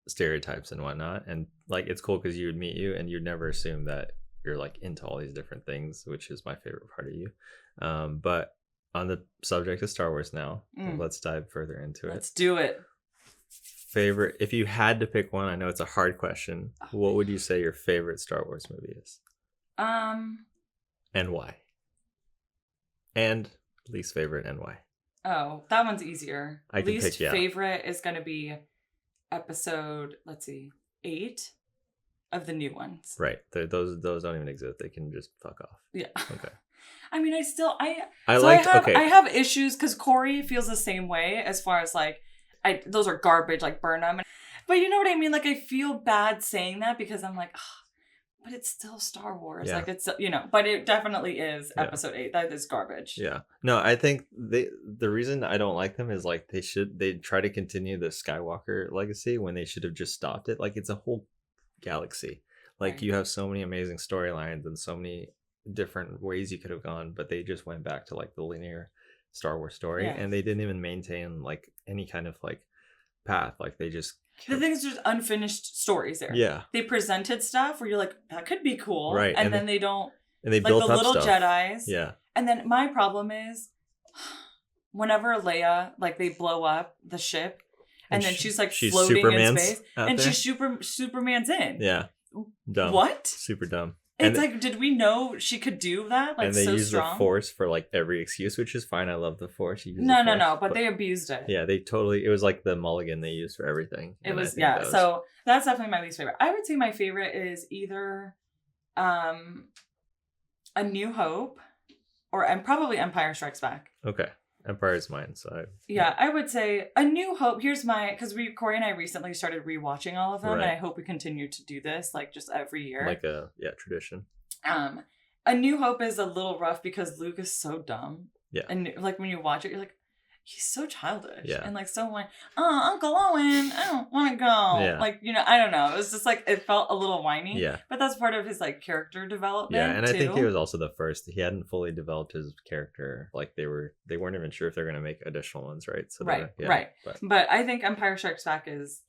stereotypes and whatnot, and like, it's cool because you would meet you and you'd never assume that you're like into all these different things, which is my favorite part of you. But on the subject of Star Wars now, let's dive further into Let's it. do it. Favorite, if you had to pick one, I know it's a hard question. What would you say your favorite Star Wars movie is, and why? And least favorite and why? Oh, that one's easier. I can Least pick, yeah. favorite is going to be episode, 8 of the new ones. Right. Those don't even exist. They can just fuck off. Yeah. Okay. I mean, I Okay. I have issues because Corey feels the same way, as far as like, those are garbage, like burn them. But you know what I mean? Like, I feel bad saying that because I'm like, but it's still Star Wars. Yeah. Like, it's, but it definitely is Yeah. episode 8. That is garbage. Yeah. No, I think the reason I don't like them is like they try to continue the Skywalker legacy when they should have just stopped it. Like, it's a whole galaxy. Like, Right. you have so many amazing storylines and so many different ways you could have gone, but they just went back to like the linear Star Wars story, Yeah. and they didn't even maintain like any kind of like path. Like, they just The thing is, there's unfinished stories there. yeah, They presented stuff where you're like, that could be cool. Right, And and then they don't, and they like built the up little stuff. Jedis. Yeah. And then my problem is, whenever Leia, like, they blow up the ship, and then she's like floating in space, and she's Superman's in. Yeah. Dumb. What? Super dumb. It's And- like, did we know she could do that? Like, and they so use strong. the Force for like every excuse, which is fine. I love the Force. You use the No, Force, but they abused it. yeah, they totally. It was like the mulligan they used for everything. It and I was, think yeah. that was- So that's definitely my least favorite. I would say my favorite is either A New Hope and probably Empire Strikes Back. okay, Empire is mine. So Yeah, I would say A New Hope. Here's because Corey and I recently started rewatching all of them, Right. and I hope we continue to do this like just every year. like a tradition. A New Hope is a little rough because Luke is so dumb. Yeah. And like when you watch it, you're like, he's so childish. Yeah. And like so like, oh, Uncle Owen, I don't want to go. Yeah. Like, I don't know. It was just like, it felt a little whiny. Yeah. But that's part of his like character development. Yeah, and I think too. he was also the first. He hadn't fully developed his character. Like they weren't even sure if they're going to make additional ones, right? So right. But I think Empire Strikes Back is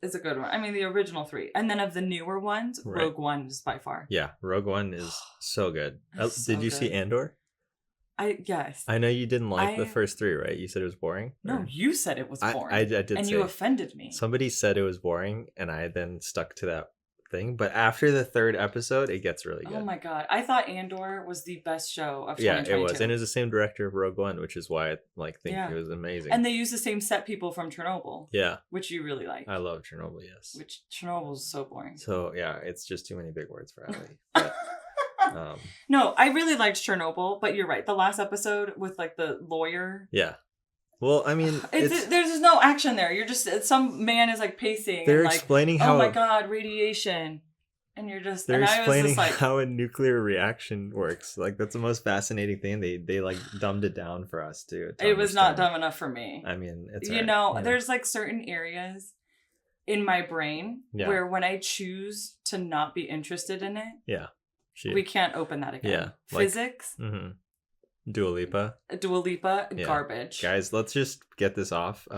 a good one. I mean, the original 3. And then of the newer ones, Right. Rogue One is by far. Yeah, Rogue One is so good. So Did you see good. Andor? Yes. I know you didn't like the first 3, right? You said it was boring? No, Or- you said it was boring. I did and say. you offended me. Somebody said it was boring, and I then stuck to that thing. But after the 3rd episode, it gets really good. Oh my god. I thought Andor was the best show of Yeah, 2022. it was. And it was the same director of Rogue One, which is why I think Yeah. it was amazing. And they used the same set people from Chernobyl. Yeah. Which you really like. I love Chernobyl, yes. Which Chernobyl is so boring. So, yeah, it's just too many big words for Ali. But, no, I really liked Chernobyl, but you're right. The last episode with like the lawyer. yeah. Well, I mean, there's just no action there. You're just, some man is like pacing. They're and, like, explaining how. Oh my god, radiation. And you're just. They're and I was explaining just like, how a nuclear reaction works. Like, that's the most fascinating thing. They like dumbed it down for us to it was not understand. dumb enough for me. I mean, it's There's like certain areas in my brain where when I choose to not be interested in it, we can't open that again. Yeah, Physics, Dua Lipa, garbage. Guys, let's just get this off.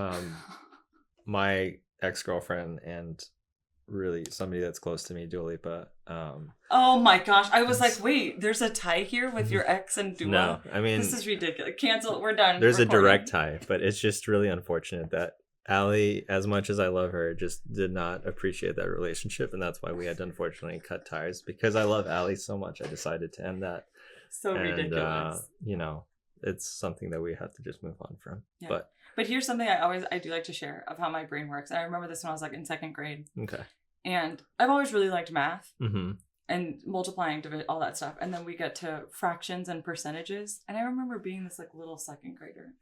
My ex-girlfriend and really somebody that's close to me, Dua Lipa. Oh my gosh, I was like, wait, there's a tie here with your ex and Dua. No, I mean, this is ridiculous. Cancel. We're done. There's recording. a direct tie, but it's just really unfortunate that Ali, as much as I love her, just did not appreciate that relationship, and that's why we had to unfortunately cut ties. Because I love Ali so much, I decided to end that. So ridiculous. It's something that we have to just move on from. Yeah. But here's something I do like to share of how my brain works. And I remember this when I was like in 2nd grade. Okay. And I've always really liked math Mm-hmm. and multiplying, all that stuff. And then we get to fractions and percentages. And I remember being this like little 2nd grader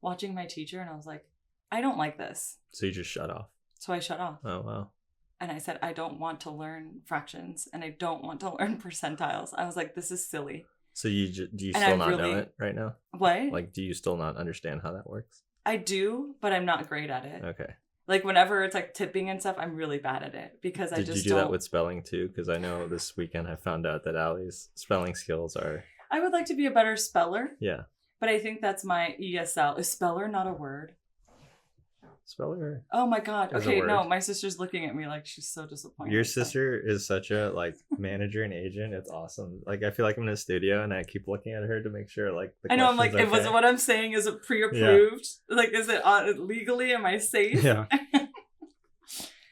watching my teacher, and I was like, I don't like this. So you just shut off. So I shut off. Oh, wow. And I said, I don't want to learn fractions and I don't want to learn percentiles. I was like, this is silly. So do you still not know it right now? What? Like, do you still not understand how that works? I do, but I'm not great at it. Okay. Like whenever it's like tipping and stuff, I'm really bad at it because I just Did you do that with spelling too? Because I know this weekend I found out that Ali's spelling skills are. I would like to be a better speller. Yeah. But I think that's my ESL. Is speller not a word? Speller. Oh my god. Is a Okay, word. no, my sister's looking at me like she's so disappointed. Your sister is such a like manager and agent. It's awesome. Like I feel like I'm in a studio and I keep looking at her to make sure like the I know I'm like, question's was okay. what I'm saying is it pre-approved? Like, is it legally? Am I safe? Yeah.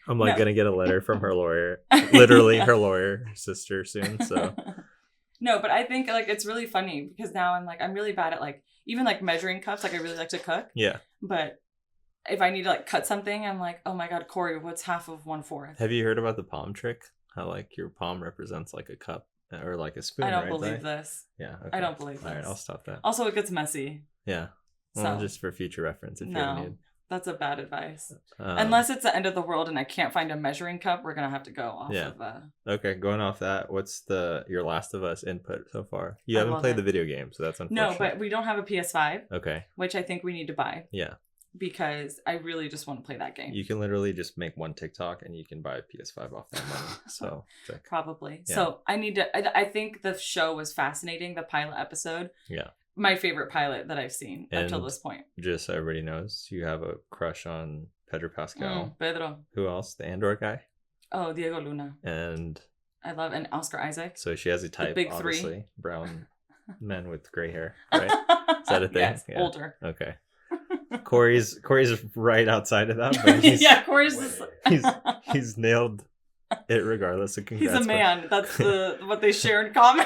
I'm like No. gonna get a letter from her lawyer, literally her lawyer, her sister soon. So No, but I think like it's really funny because now I'm really bad at like even like measuring cups. Like I really like to cook, yeah. but if I need to like cut something, I'm like, oh my god, Corey, what's half of 1/4? Have you heard about the palm trick? How like your palm represents like a cup or like a spoon? I don't right, believe Zay? this. Yeah. I don't believe this. All right, I'll stop that. Also, it gets messy. Yeah. Well, So just for future reference, if you ever no, need. that's a bad advice. Um, Unless it's the end of the world and I can't find a measuring cup, we're gonna have to go off Yeah. of. Okay, going off that, what's your Last of Us input so far? You I haven't love played it. the video game, so that's unfortunate. No, but we don't have a PS5, Okay, which I think we need to buy yeah. because I really just want to play that game. You can literally just make one TikTok and you can buy a PS5 off that money. So, check. Probably. Yeah. So I need to. I think the show was fascinating. The pilot episode. Yeah. My favorite pilot that I've seen up till And this point. Just so everybody knows, you have a crush on Pedro Pascal. Pedro. Who else? The Andor guy. Oh, Diego Luna. And I love and Oscar Isaac. so she has a type, big three. obviously. Brown men with gray hair, right? Is that a thing? Yes, Yeah. older. Okay. Corey's right outside of that, but he's, yeah, Corey's just. he's nailed it regardless. So He's congrats, a Corey. man. That's what they share in common.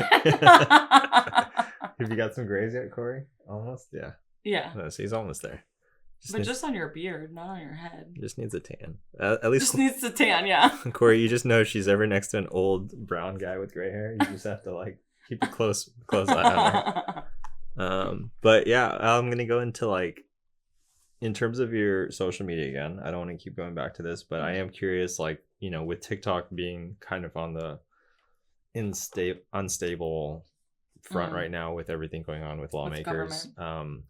Have you got some grays yet, Corey? Almost? Yeah. Yeah. No, so he's almost there. But just on your beard, not on your head. Just needs a tan. At least Just needs to tan, yeah. Corey, you just know if she's ever next to an old brown guy with gray hair, you just have to like keep a close eye on her. But yeah, I'm gonna go into like in terms of your social media again. I don't want to keep going back to this, but I am curious, like, you know, with TikTok being kind of on the unstable front right now with everything going on with lawmakers. government.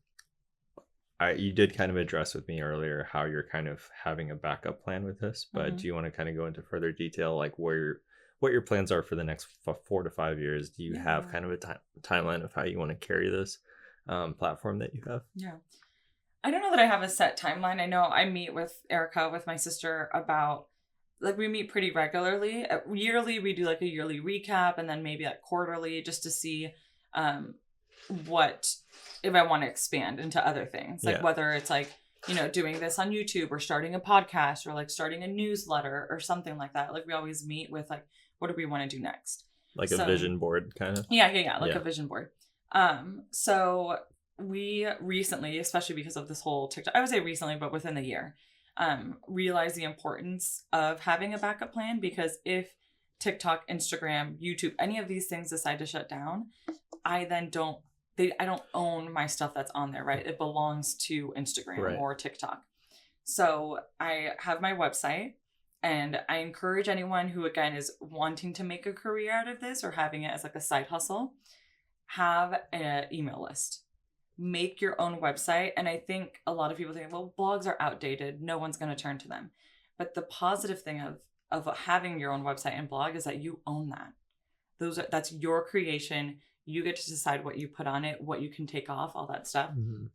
You did kind of address with me earlier how you're kind of having a backup plan with this, but do you want to kind of go into further detail, like what your plans are for the next 4 to 5 years? Do you have kind of a timeline of how you want to carry this platform that you have? Yeah. I don't know that I have a set timeline. I know I meet with Erica, with my sister, about, like, we meet pretty regularly. Yearly, we do like a yearly recap, and then maybe like quarterly, just to see what, if I want to expand into other things, like whether it's like, doing this on YouTube, or starting a podcast, or like starting a newsletter or something like that. Like, we always meet with like, what do we want to do next? Like a vision board kind of? Yeah. Like a vision board. So we recently, especially because of this whole TikTok, I would say recently, but within the year, realized the importance of having a backup plan, because if TikTok, Instagram, YouTube, any of these things decide to shut down, I don't own my stuff that's on there, right? It belongs to Instagram or TikTok. So I have my website, and I encourage anyone who, again, is wanting to make a career out of this or having it as like a side hustle, have an email list. Make your own website. And I think a lot of people think, well, blogs are outdated, no one's going to turn to them. But the positive thing of having your own website and blog is that you own that. That's your creation. You get to decide what you put on it, what you can take off, all that stuff. Mm-hmm.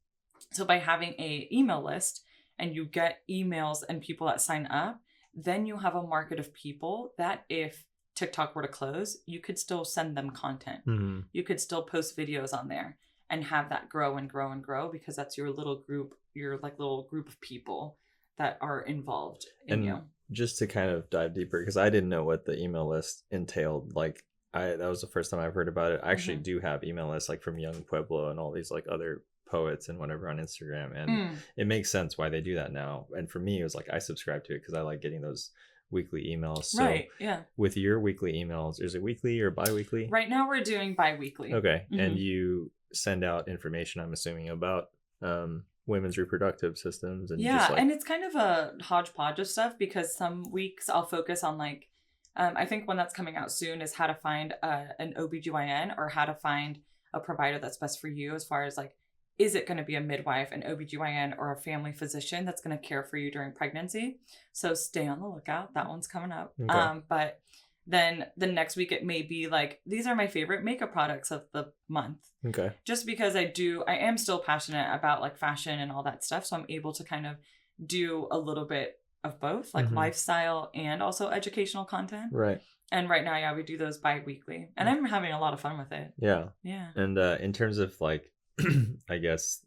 So by having a email list, and you get emails and people that sign up, then you have a market of people that if TikTok were to close, you could still send them content. Mm-hmm. You could still post videos on there and have that grow and grow and grow, because that's your little group, your like little group of people that are involved in you. Just to kind of dive deeper, because I didn't know what the email list entailed. Like, that was the first time I've heard about it. I actually do have email lists, like from Young Pueblo and all these like other poets and whatever on Instagram, and it makes sense why they do that now. And for me, it was like I subscribe to it because I like getting those weekly emails. So with your weekly emails, is it weekly or bi-weekly? Right now we're doing bi-weekly. Okay. And you send out information, I'm assuming, about women's reproductive systems, and and it's kind of a hodgepodge of stuff, because some weeks I'll focus on like I think one that's coming out soon is how to find an OBGYN, or how to find a provider that's best for you, as far as like, is it going to be a midwife, an OBGYN, or a family physician that's going to care for you during pregnancy? So stay on the lookout. That one's coming up. Okay. But then the next week it may be like, these are my favorite makeup products of the month. Okay. Just because I am still passionate about like fashion and all that stuff. So I'm able to kind of do a little bit of both, like lifestyle and also educational content. Right. And right now, we do those bi-weekly. And I'm having a lot of fun with it. Yeah. Yeah. And in terms of like, I guess,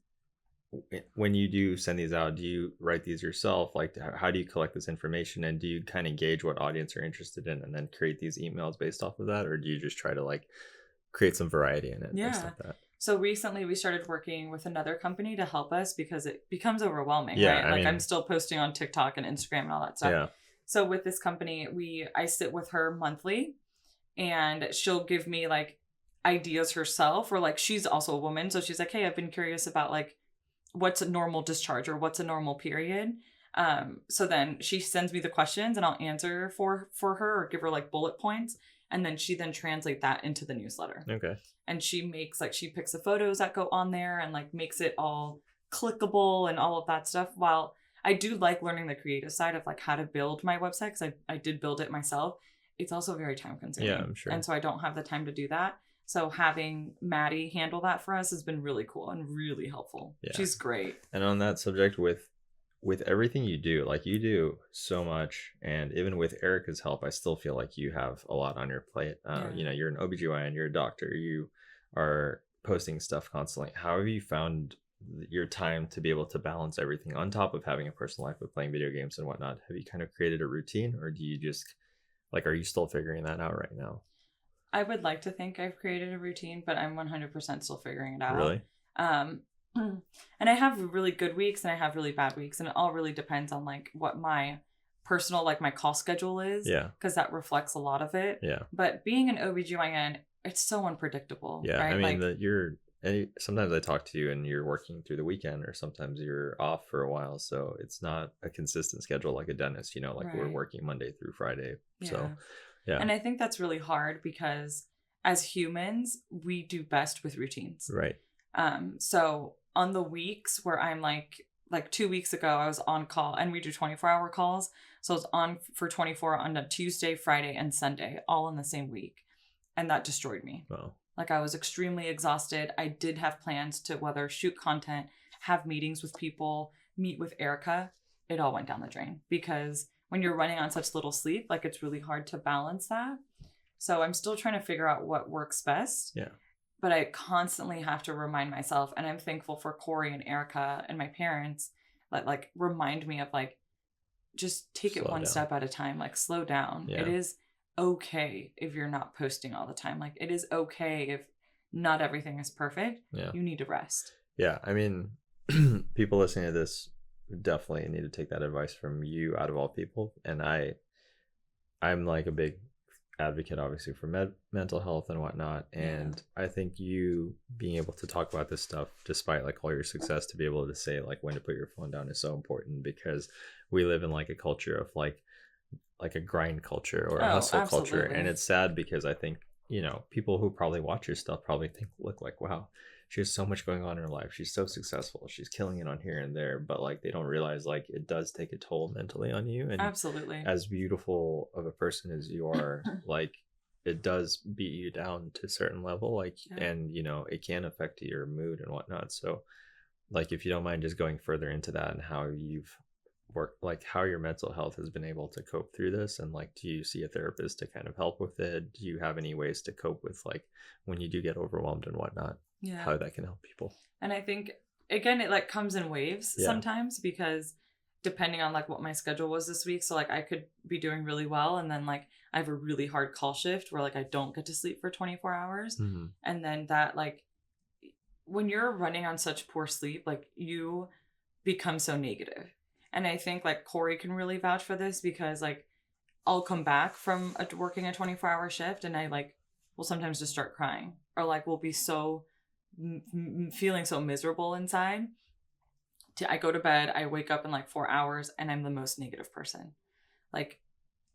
when you do send these out, do you write these yourself? Like, how do you collect this information, and do you kind of gauge what audience you're interested in and then create these emails based off of that? Or do you just try to like create some variety in it? Yeah. Based off that? So recently we started working with another company to help us, because it becomes overwhelming, right? Like, I'm still posting on TikTok and Instagram and all that stuff. Yeah. So with this company, I sit with her monthly, and she'll give me like ideas herself, or like, she's also a woman. So she's like, hey, I've been curious about like, what's a normal discharge, or what's a normal period? So then she sends me the questions, and I'll answer for her, or give her like bullet points. And then she translate that into the newsletter. Okay. And she picks the photos that go on there, and like makes it all clickable and all of that stuff. While I do like learning the creative side of like how to build my website, because I did build it myself, it's also very time consuming. Yeah, I'm sure. And so I don't have the time to do that. So having Maddie handle that for us has been really cool and really helpful. Yeah. She's great. And on that subject, with everything you do, like, you do so much, and even with Erica's help, I still feel like you have a lot on your plate. You're an OBGYN, you're a doctor, you are posting stuff constantly. How have you found your time to be able to balance everything on top of having a personal life with playing video games and whatnot? Have you kind of created a routine, or do you just like, are you still figuring that out right now? I would like to think I've created a routine, but I'm 100% still figuring it out. Really? And I have really good weeks and I have really bad weeks, and it all really depends on like what my personal, like my call schedule is. Yeah. Because that reflects a lot of it. Yeah. But being an OBGYN, it's so unpredictable. Yeah. Right? I mean, sometimes I talk to you and you're working through the weekend, or sometimes you're off for a while. So it's not a consistent schedule like a dentist, like we're working Monday through Friday. Yeah. So, yeah. And I think that's really hard, because as humans, we do best with routines. Right. So on the weeks where I'm like 2 weeks ago, I was on call, and we do 24-hour calls. So I was on for 24 on a Tuesday, Friday, and Sunday, all in the same week. And that destroyed me. Wow. Like, I was extremely exhausted. I did have plans to whether shoot content, have meetings with people, meet with Erica. It all went down the drain, because when you're running on such little sleep, like, it's really hard to balance that. So I'm still trying to figure out what works best. Yeah. But I constantly have to remind myself, and I'm thankful for Corey and Erica and my parents that like remind me of like, just take it one step at a time, like slow down. Yeah. It is okay if you're not posting all the time. Like, it is okay if not everything is perfect. Yeah. You need to rest. Yeah. I mean, people listening to this definitely need to take that advice from you out of all people. And I'm like a big advocate, obviously, for mental health and whatnot. And I think you being able to talk about this stuff, despite like all your success, to be able to say like when to put your phone down is so important, because we live in like a culture of like a grind culture or a hustle culture. And it's sad, because I think, you know, people who probably watch your stuff probably look like, wow, she has so much going on in her life, she's so successful, she's killing it on here and there, but like they don't realize like it does take a toll mentally on you. And absolutely, as beautiful of a person as you are, like it does beat you down to a certain level, like and you know, it can affect your mood and whatnot. So like, if you don't mind just going further into that and how you've worked, like how your mental health has been able to cope through this, and like, do you see a therapist to kind of help with it? Do you have any ways to cope with like when you do get overwhelmed and whatnot? How that can help people? And I think again, it like comes in waves sometimes, because depending on like what my schedule was this week, so like I could be doing really well, and then like I have a really hard call shift where like I don't get to sleep for 24 hours. And then that, like, when you're running on such poor sleep, like you become so negative. And I think like Corey can really vouch for this, because like I'll come back from working a 24-hour shift, and I like will sometimes just start crying, or like will be so feeling so miserable inside. I go to bed, I wake up in like 4 hours, and I'm the most negative person. Like,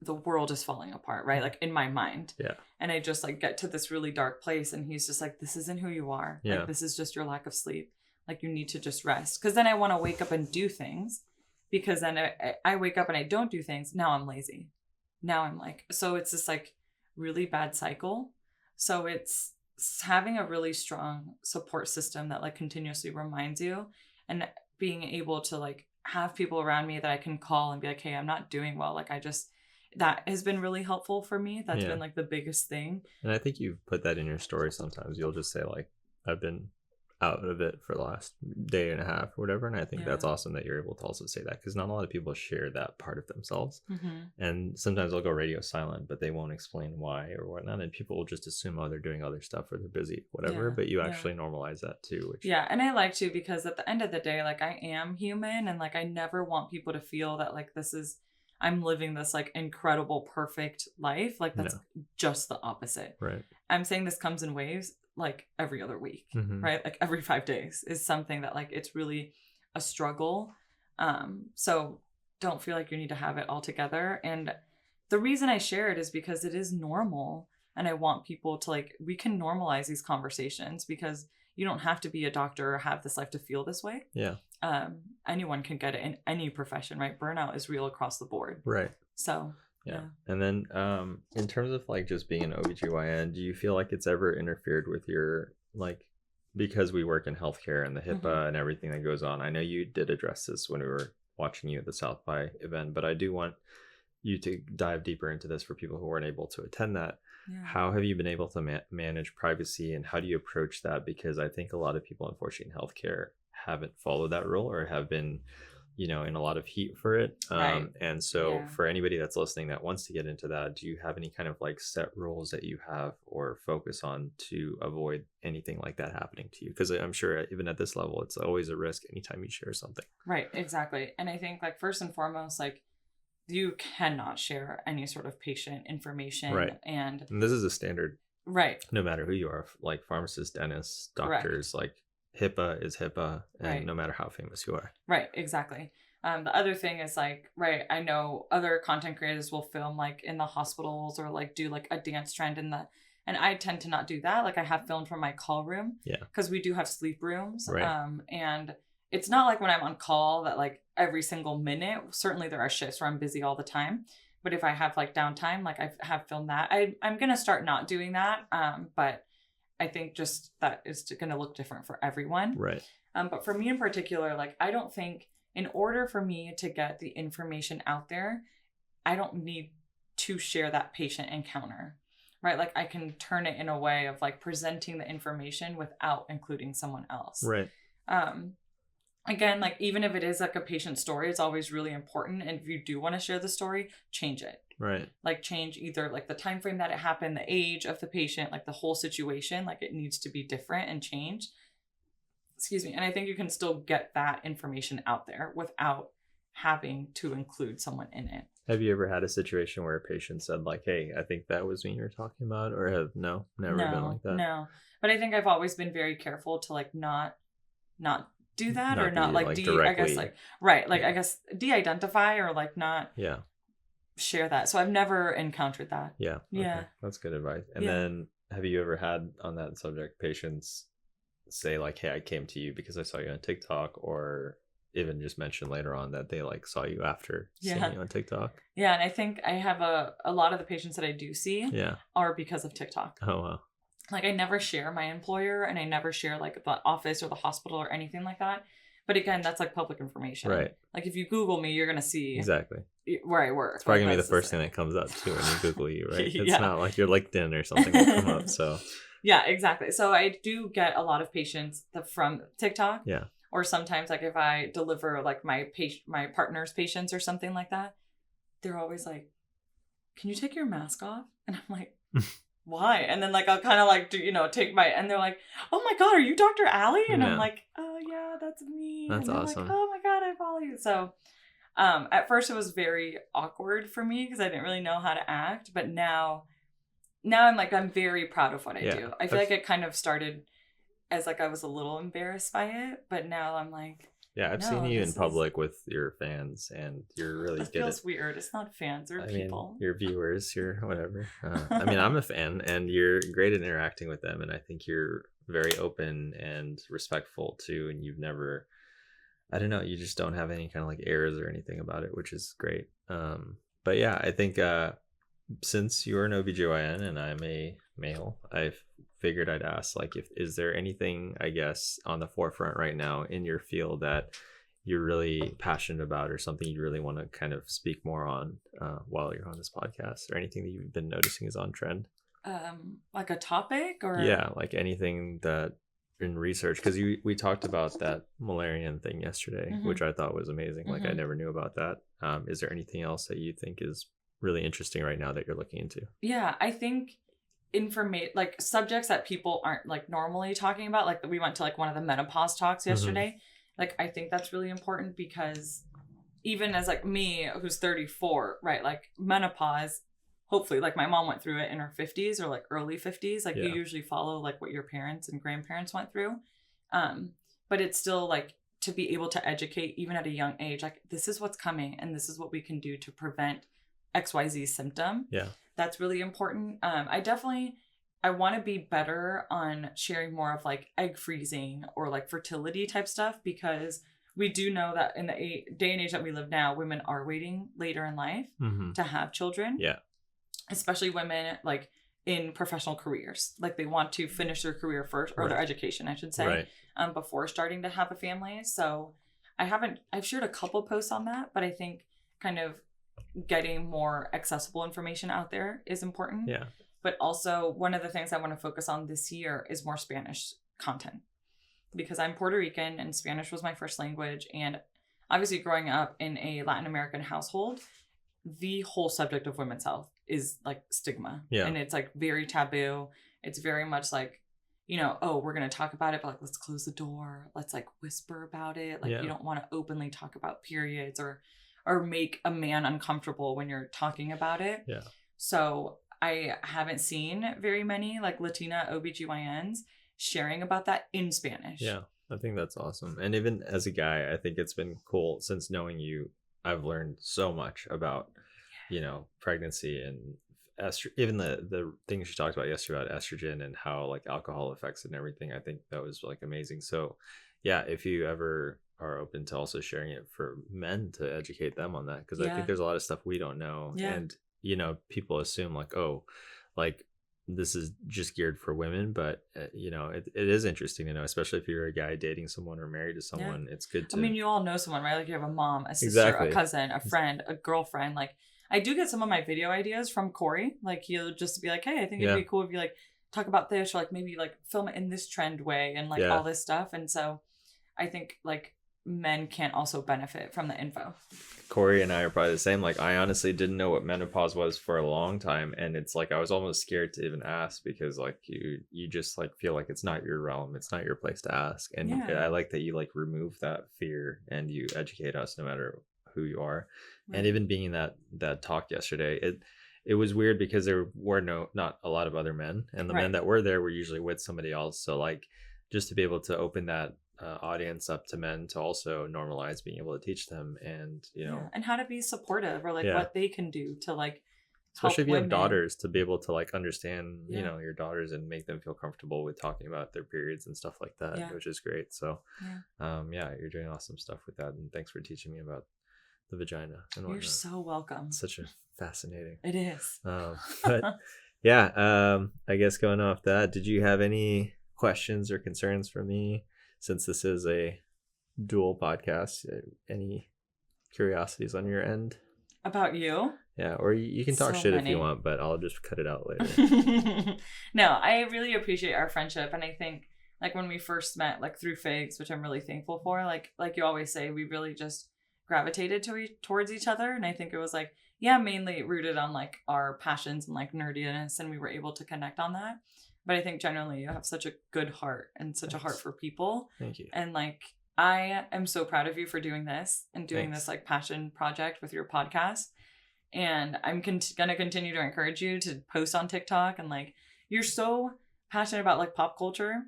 the world is falling apart, right? Like, in my mind. Yeah. And I just like get to this really dark place, and he's just like, this isn't who you are. Yeah. Like, this is just your lack of sleep. Like, you need to just rest. Because then I want to wake up and do things, because then I wake up and I don't do things. Now I'm lazy. Now I'm like, so it's this like really bad cycle. So it's having a really strong support system that like continuously reminds you, and being able to like have people around me that I can call and be like, hey, I'm not doing well. Like, that has been really helpful for me. That's been like the biggest thing. And I think you've put that in your story sometimes. You'll just say like, I've been out of it for the last day and a half or whatever. And I think that's awesome that you're able to also say that, because not a lot of people share that part of themselves. And sometimes they'll go radio silent, but they won't explain why or whatnot, and people will just assume, oh, they're doing other stuff or they're busy, whatever. But you actually normalize that too, which and I like to, because at the end of the day, like, I am human, and like I never want people to feel that like I'm living this like incredible perfect life. Like, that's just the opposite. Right. I'm saying this comes in waves, like every other week, right? Like every 5 days is something that like it's really a struggle. So don't feel like you need to have it all together. And the reason I share it is because it is normal, and I want people to like, we can normalize these conversations, because you don't have to be a doctor or have this life to feel this way. Yeah. Anyone can get it in any profession, right? Burnout is real across the board. Right. So yeah. And then in terms of like just being an OBGYN, do you feel like it's ever interfered with your, like, because we work in healthcare and the HIPAA and everything that goes on? I know you did address this when we were watching you at the South by event, but I do want you to dive deeper into this for people who weren't able to attend that. How have you been able to manage privacy, and how do you approach that? Because I think a lot of people, unfortunately, in healthcare haven't followed that rule, or have been, you know, in a lot of heat for it. And so for anybody that's listening that wants to get into that, do you have any kind of like set rules that you have or focus on to avoid anything like that happening to you? Because I'm sure even at this level, it's always a risk anytime you share something. Right, exactly. And I think like first and foremost, like, you cannot share any sort of patient information. Right. And this is a standard. Right. No matter who you are, like pharmacists, dentists, doctors, like HIPAA is HIPAA, and no matter how famous you are. Right, exactly. The other thing is like, I know other content creators will film like in the hospitals, or like do like a dance trend in And I tend to not do that. Like I have filmed from my call room. Yeah. Because we do have sleep rooms. Right. And it's not like when I'm on call that like every single minute, certainly there are shifts where I'm busy all the time. But if I have like downtime, like I have filmed that. I'm going to start not doing that. But I think just that is going to look different for everyone. Right. But for me in particular, like I don't think in order for me to get the information out there, I don't need to share that patient encounter, right? Like I can turn it in a way of like presenting the information without including someone else. Right. Again, like even if it is like a patient story, it's always really important. And if you do want to share the story, change it. Right. Like change either like the time frame that it happened, the age of the patient, like the whole situation, like it needs to be different and changed. Excuse me. And I think you can still get that information out there without having to include someone in it. Have you ever had a situation where a patient said like, hey, I think that was me you're talking about, or never been like that? No. But I think I've always been very careful to like not do that Not or not be, like, like, I directly- guess like, right. Like Yeah. I guess de-identify or like not Yeah. share that. So I've never encountered that. Yeah. Yeah. Okay. That's good advice. And Yeah. then have you ever had on that subject patients say like, hey, I came to you because I saw you on TikTok, or even just mention later on that they like saw you after seeing Yeah. you on TikTok? Yeah. And I think I have a lot of the patients that I do see Yeah. are because of TikTok. Oh, wow. Like I never share my employer and I never share like the office or the hospital or anything like that. But again, that's like public information. Right. Like if you Google me, you're going to see Exactly. where I work. It's probably Like, gonna be the that's first thing. thing that comes up too when you Google you, right? It's Yeah. not like your LinkedIn or something will come up. So Yeah, exactly. So I do get a lot of patients from TikTok. yeah. Or sometimes like if I deliver like my partner's patients or something like that, they're always like, can you take your mask off? And I'm like, why? And then like I'll kind of like do, take and they're like, oh my God, are you Dr. Allie? And Yeah. I'm like, oh yeah, that's me. That's and they're awesome. like, oh my God, I follow you. So at first it was very awkward for me because I didn't really know how to act. But now I'm very proud of what I Yeah, do. I feel like it kind of started as like I was a little embarrassed by it, but now I'm like, Yeah, I've No, seen you in this is- public with your fans, and you're really it good feels at. weird. It's not fans or I mean, people. your viewers, your whatever. I mean, I'm a fan, and you're great at interacting with them, and I think you're very open and respectful too. And you've never, I don't know, you just don't have any kind of like airs or anything about it, which is great. But yeah, I think since you're an OBGYN and I'm a male, I've figured I'd ask, like, is there anything, I guess, on the forefront right now in your field that you're really passionate about, or something you really want to kind of speak more on while you're on this podcast, or anything that you've been noticing is on trend? Like a topic or Yeah, like anything that in research, because we talked about that Malarian thing yesterday, Mhm. which I thought was amazing. Like I Mhm. never knew about that. Is there anything else that you think is really interesting right now that you're looking into? Yeah, I think like subjects that people aren't like normally talking about. Like we went to like one of the menopause talks yesterday. Like I think that's really important because even as like me, who's 34, right? Like menopause, hopefully, like my mom went through it in her 50s or like early 50s. Like you Yeah. usually follow like what your parents and grandparents went through. But it's still like to be able to educate even at a young age, like this is what's coming and this is what we can do to prevent XYZ symptom. Yeah. That's really important. I want to be better on sharing more of like egg freezing or like fertility type stuff, because we do know that in the day and age that we live now, women are waiting later in life Mm-hmm. to have children. Yeah. Especially women like in professional careers. Like they want to finish their career first, or their Right. education, I should say, Right. before starting to have a family. So I've shared a couple posts on that, but I think kind of getting more accessible information out there is important. Yeah. But also one of the things I want to focus on this year is more Spanish content, because I'm Puerto Rican and Spanish was my first language. And obviously growing up in a Latin American household, the whole subject of women's health is like stigma. Yeah. And it's like very taboo. It's very much like, oh, we're going to talk about it, but like, let's close the door. Let's like whisper about it. Like Yeah. you don't want to openly talk about periods or make a man uncomfortable when you're talking about it. Yeah. So I haven't seen very many like Latina OBGYNs sharing about that in Spanish. Yeah. I think that's awesome. And even as a guy, I think it's been cool since knowing you. I've learned so much about, pregnancy and even the things she talked about yesterday about estrogen and how like alcohol affects it and everything, I think that was like amazing. So yeah, if you ever are open to also sharing it for men to educate them on that, because I think Yeah. there's a lot of stuff we don't know. Yeah. And people assume like, oh, like this is just geared for women, but it is interesting to know, especially if you're a guy dating someone or married to someone. It's good I to mean, you all know someone, right? Like you have a mom, a sister, exactly. a cousin, a friend, a girlfriend. Like I do get some of my video ideas from Corey. Like he'll just be like, hey, I think it'd be cool if you like talk about this, or like maybe like film it in this trend way and like all this stuff. And so I think like men can also benefit from the info. Corey and I are probably the same. Like I honestly didn't know what menopause was for a long time, and it's like I was almost scared to even ask, because like you just like feel like it's not your realm, it's not your place to ask. And I like that you like remove that fear and you educate us no matter who you are. And even being in that talk yesterday, it was weird because there were not a lot of other men, and the men that were there were usually with somebody else. So like just to be able to open that audience up to men to also normalize being able to teach them, and and how to be supportive, or like what they can do to like especially if you women. have daughters, to be able to like understand your daughters and make them feel comfortable with talking about their periods and stuff like that, which is great. So you're doing awesome stuff with that, and thanks for teaching me about the vagina and whatnot. You're so welcome. It's such a fascinating. It is. But I guess going off that, did you have any questions or concerns for me, since this is a dual podcast? Any curiosities on your end about you? Yeah, or you can talk shit if you want, but I'll just cut it out later. No, I really appreciate our friendship, and I think like when we first met, like through Figs, which I'm really thankful for, like you always say, we really just gravitated towards each other. And I think it was like, mainly rooted on like our passions and like nerdiness, and we were able to connect on that. But I think generally you have such a good heart and such a heart for people. Thank you. And like I am so proud of you for doing this and doing this like passion project with your podcast. And I'm gonna continue to encourage you to post on TikTok, and like you're so passionate about like pop culture.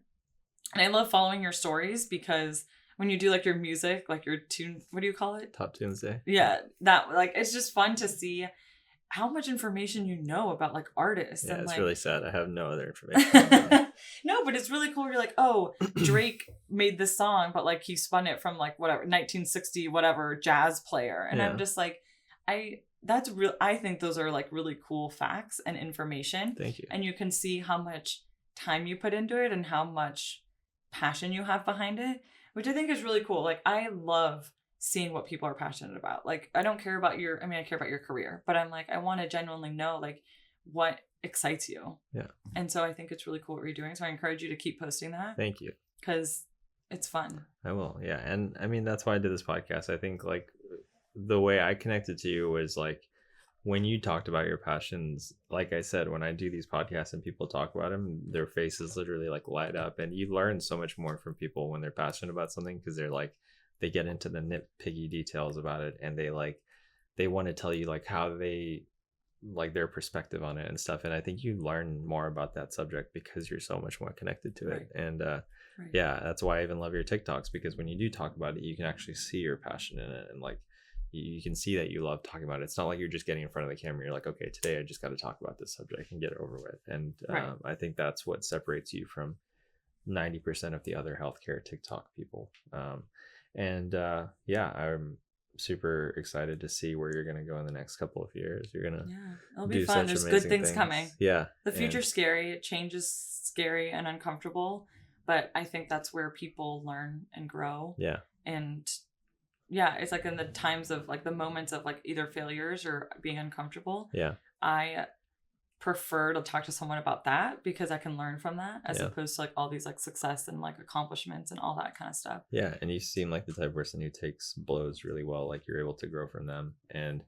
And I love following your stories, because when you do like your music, like your tune, what do you call it? Top Tunes Day. Yeah, that like it's just fun to see how much information you know about like artists. Yeah, and, it's like... really sad. I have no other information. No, but it's really cool. You're like, oh, Drake made this song, but like he spun it from like whatever 1960 whatever jazz player, and I'm just like, that's real. I think those are like really cool facts and information. Thank you. And you can see how much time you put into it and how much passion you have behind it, which I think is really cool. Like I love seeing what people are passionate about. Like I don't care about I care about your career, but I'm like, I want to genuinely know like what excites you. Yeah. And so I think it's really cool what you're doing. So I encourage you to keep posting that. Thank you. Because it's fun. I will. Yeah. And I mean, that's why I did this podcast. I think like the way I connected to you was like when you talked about your passions. Like I said, when I do these podcasts and people talk about them, their faces literally like light up, and you learn so much more from people when they're passionate about something, because they're like, they get into the nitpicky details about it, and they want to tell you like how they like their perspective on it and stuff. And I think you learn more about that subject because you're so much more connected to it. And that's why I even love your TikToks, because when you do talk about it, you can actually see your passion in it, and like you can see that you love talking about it. It's not like you're just getting in front of the camera. You're like, okay, today I just got to talk about this subject and get it over with. And I think that's what separates you from 90% of the other healthcare TikTok people. I'm super excited to see where you're going to go in the next couple of years. You're going to it'll be fun. There's good things coming. Yeah. The future's scary. Change is scary and uncomfortable, but I think that's where people learn and grow. Yeah. And it's like in the times of like the moments of like either failures or being uncomfortable. Yeah. I prefer to talk to someone about that, because I can learn from that as opposed to like all these like success and like accomplishments and all that kind of stuff. Yeah. And you seem like the type of person who takes blows really well. Like you're able to grow from them. And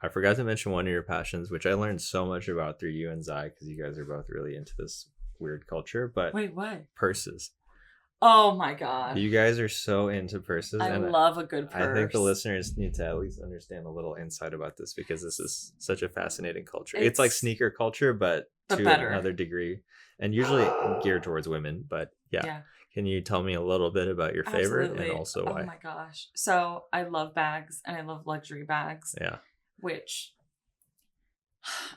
I forgot to mention one of your passions, which I learned so much about through you and Zai, because you guys are both really into this weird culture. But wait, what? Purses. Oh my god. You guys are so into purses. I love a good purse. I think the listeners need to at least understand a little insight about this, because this is such a fascinating culture. It's like sneaker culture, but to another degree, and usually geared towards women. But yeah. Can you tell me a little bit about your favorite and also why? Oh my gosh. So I love bags, and I love luxury bags. Yeah. Which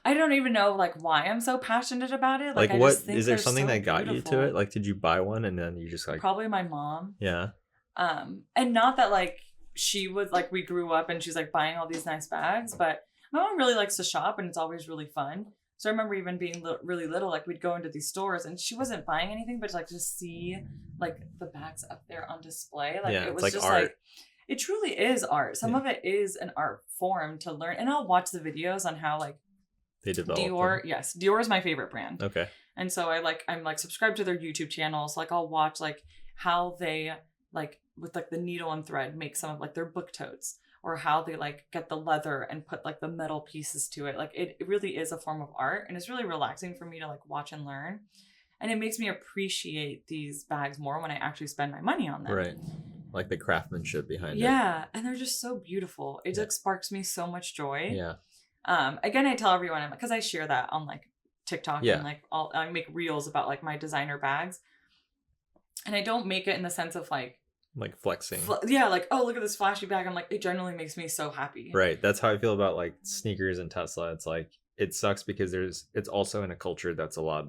I don't even know like why I'm so passionate about it. Like I what just think is there they're something so that got you to beautiful. it? Like did you buy one and then you just like Probably my mom. yeah. And not that like she was like we grew up and she's like buying all these nice bags, but my mom really likes to shop and it's always really fun. So I remember even being really little, like we'd go into these stores and she wasn't buying anything, but like just see like the bags up there on display. Like Yeah, it it's was like just art. like it truly is art. Some Yeah. of it is an art form to learn. And I'll watch the videos on how like They developed Dior, them. yes, Dior is my favorite brand. Okay. And so I'm like subscribed to their YouTube channels. Like I'll watch like how they like with like the needle and thread make some of like their book totes, or how they like get the leather and put like the metal pieces to it. Like it really is a form of art, and it's really relaxing for me to like watch and learn. And it makes me appreciate these bags more when I actually spend my money on them. Right. Like the craftsmanship behind it. Yeah, and they're just so beautiful. It Yeah. like sparks me so much joy. Yeah. Again, I tell everyone, I'm like, because I share that on like TikTok Yeah. and like I make reels about like my designer bags, and I don't make it in the sense of like flexing. yeah, like oh look at this flashy bag. I'm like it generally makes me so happy. Right. That's how I feel about like sneakers and Tesla. It's like it sucks because it's also in a culture that's a lot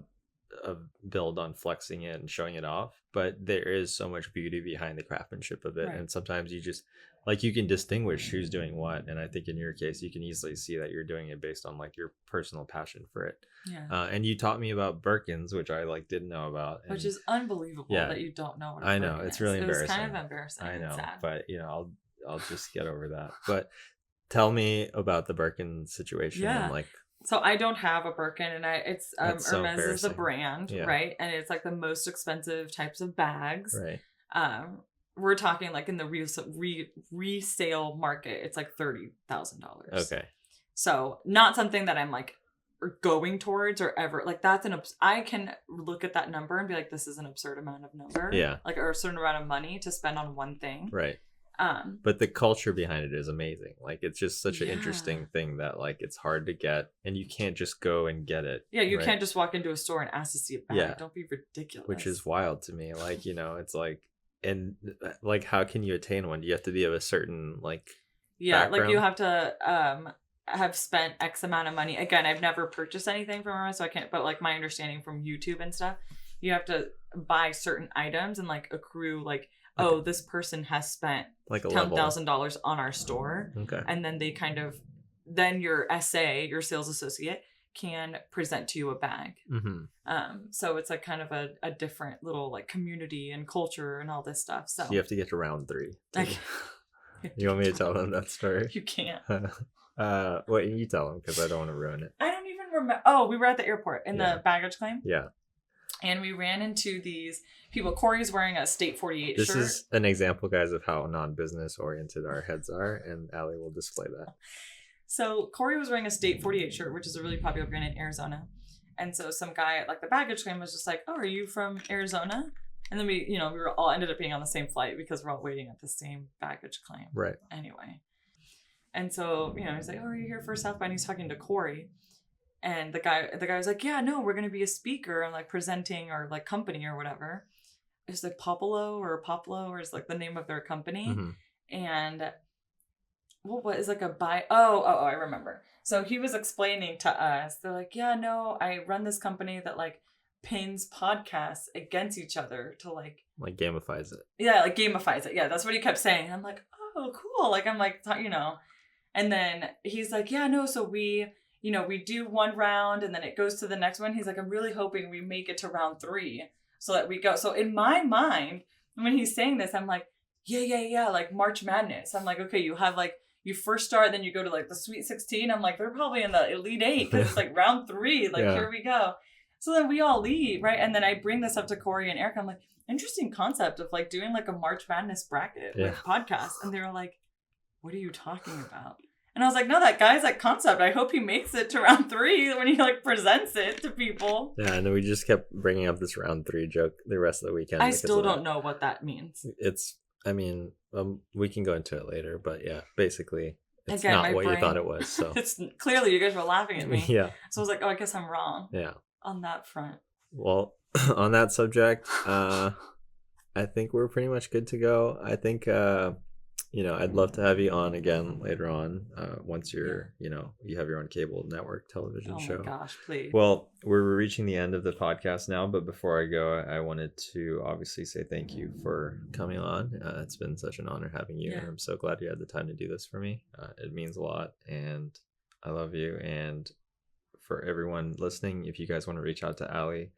of build on flexing it and showing it off, but there is so much beauty behind the craftsmanship of it. Right. And sometimes you just like you can distinguish who's doing what, and I think in your case you can easily see that you're doing it based on like your personal passion for it. Yeah. And you taught me about Birkins, which I like didn't know about, and Which is unbelievable Yeah. that you don't know what a I know, Birkin it's is. really It was embarrassing. kind of embarrassing. I and know, sad. but you know I'll just get over that. But tell me about the Birkin situation. Yeah. And like So I don't have a Birkin, and it's That's so Hermes is the embarrassing. brand, Yeah. right? And it's like the most expensive types of bags. right. We're talking like in the resale market, it's like $30,000. Okay. So not something that I'm like going towards or ever like that's I can look at that number and be like, this is an absurd amount of number. Yeah. Like or a certain amount of money to spend on one thing. Right. Um, But the culture behind it is amazing. Like it's just such an Yeah. interesting thing that like it's hard to get, and you can't just go and get it. yeah, you right? can't just walk into a store and ask to see a bag. Yeah. Don't be ridiculous. Which is wild to me. Like, you know, it's like, and like, how can you attain one? Do you have to be of a certain like yeah, like you background? have to have spent X amount of money. Again, I've never purchased anything from her, so I can't. But like my understanding from YouTube and stuff, you have to buy certain items and like accrue like, oh, this person has spent like a level? $10,000 on our store, Okay. and then they kind of then your SA, your sales associate, can present to you a bag. Mm-hmm. So it's like kind of a different little like community and culture and all this stuff. So You have to get to round 3. Like, You want me to tell them that story? you can't. Wait, you tell them because I don't want to ruin it. I don't even remember. Oh, we were at the airport in Yeah. the baggage claim, Yeah. and we ran into these people. Corey's wearing a State 48 This shirt. is an example, guys, of how non-business oriented our heads are, and Allie will display that. So Corey was wearing a State 48 shirt, which is a really popular brand in Arizona. And so some guy at like the baggage claim was just like, "Oh, are you from Arizona?" And then we were all ended up being on the same flight because we're all waiting at the same baggage claim. Right. Anyway. And so, he's like, "Oh, are you here for South by?" And he's talking to Corey. And the guy was like, "Yeah, no, we're going to be a speaker and like presenting our like company or whatever." It's like Popolo is like the name of their company. Mm-hmm. And what is like a buy? Oh, I remember. So he was explaining to us, they're like, "Yeah, no, I run this company that like pins podcasts against each other to like gamifies it. Yeah, like gamifies it. Yeah, that's what he kept saying. I'm like, "Oh, cool." Like I'm like, And then he's like, "Yeah, no, so we do one round and then it goes to the next one." He's like, "I'm really hoping we make it to round 3 so that we go." So in my mind, when he's saying this, I'm like, yeah, like March Madness. I'm like, okay, you have like, you first start, then you go to like the Sweet 16. I'm like, they're probably in the Elite 8 because it's like round 3. Like, Yeah. Here we go. So then we all leave, right? And then I bring this up to Corey and Eric. I'm like, interesting concept of like doing like a March Madness bracket like podcast. And they were like, "What are you talking about?" And I was like, "No, that guy's like concept. I hope he makes it to round 3 when he like presents it to people." Yeah, and then we just kept bringing up this round 3 joke the rest of the weekend. I because still of don't that. know what that means. We can go into it later, but yeah, basically, it's Again, not my what you brain- thought it was. So It's clearly you guys were laughing at me. yeah, So I was like, "Oh, I guess I'm wrong yeah. on that front." Well, on that subject, I think we're pretty much good to go. I think, I'd love to have you on again later on, once you have your own cable network television Oh show. my gosh, please. Well, we're reaching the end of the podcast now, but before I go, I wanted to obviously say thank you for coming on. It's been such an honor having you, and I'm so glad you had the time to do this for me. It means a lot, and I love you. And for everyone listening, if you guys want to reach out to Allie,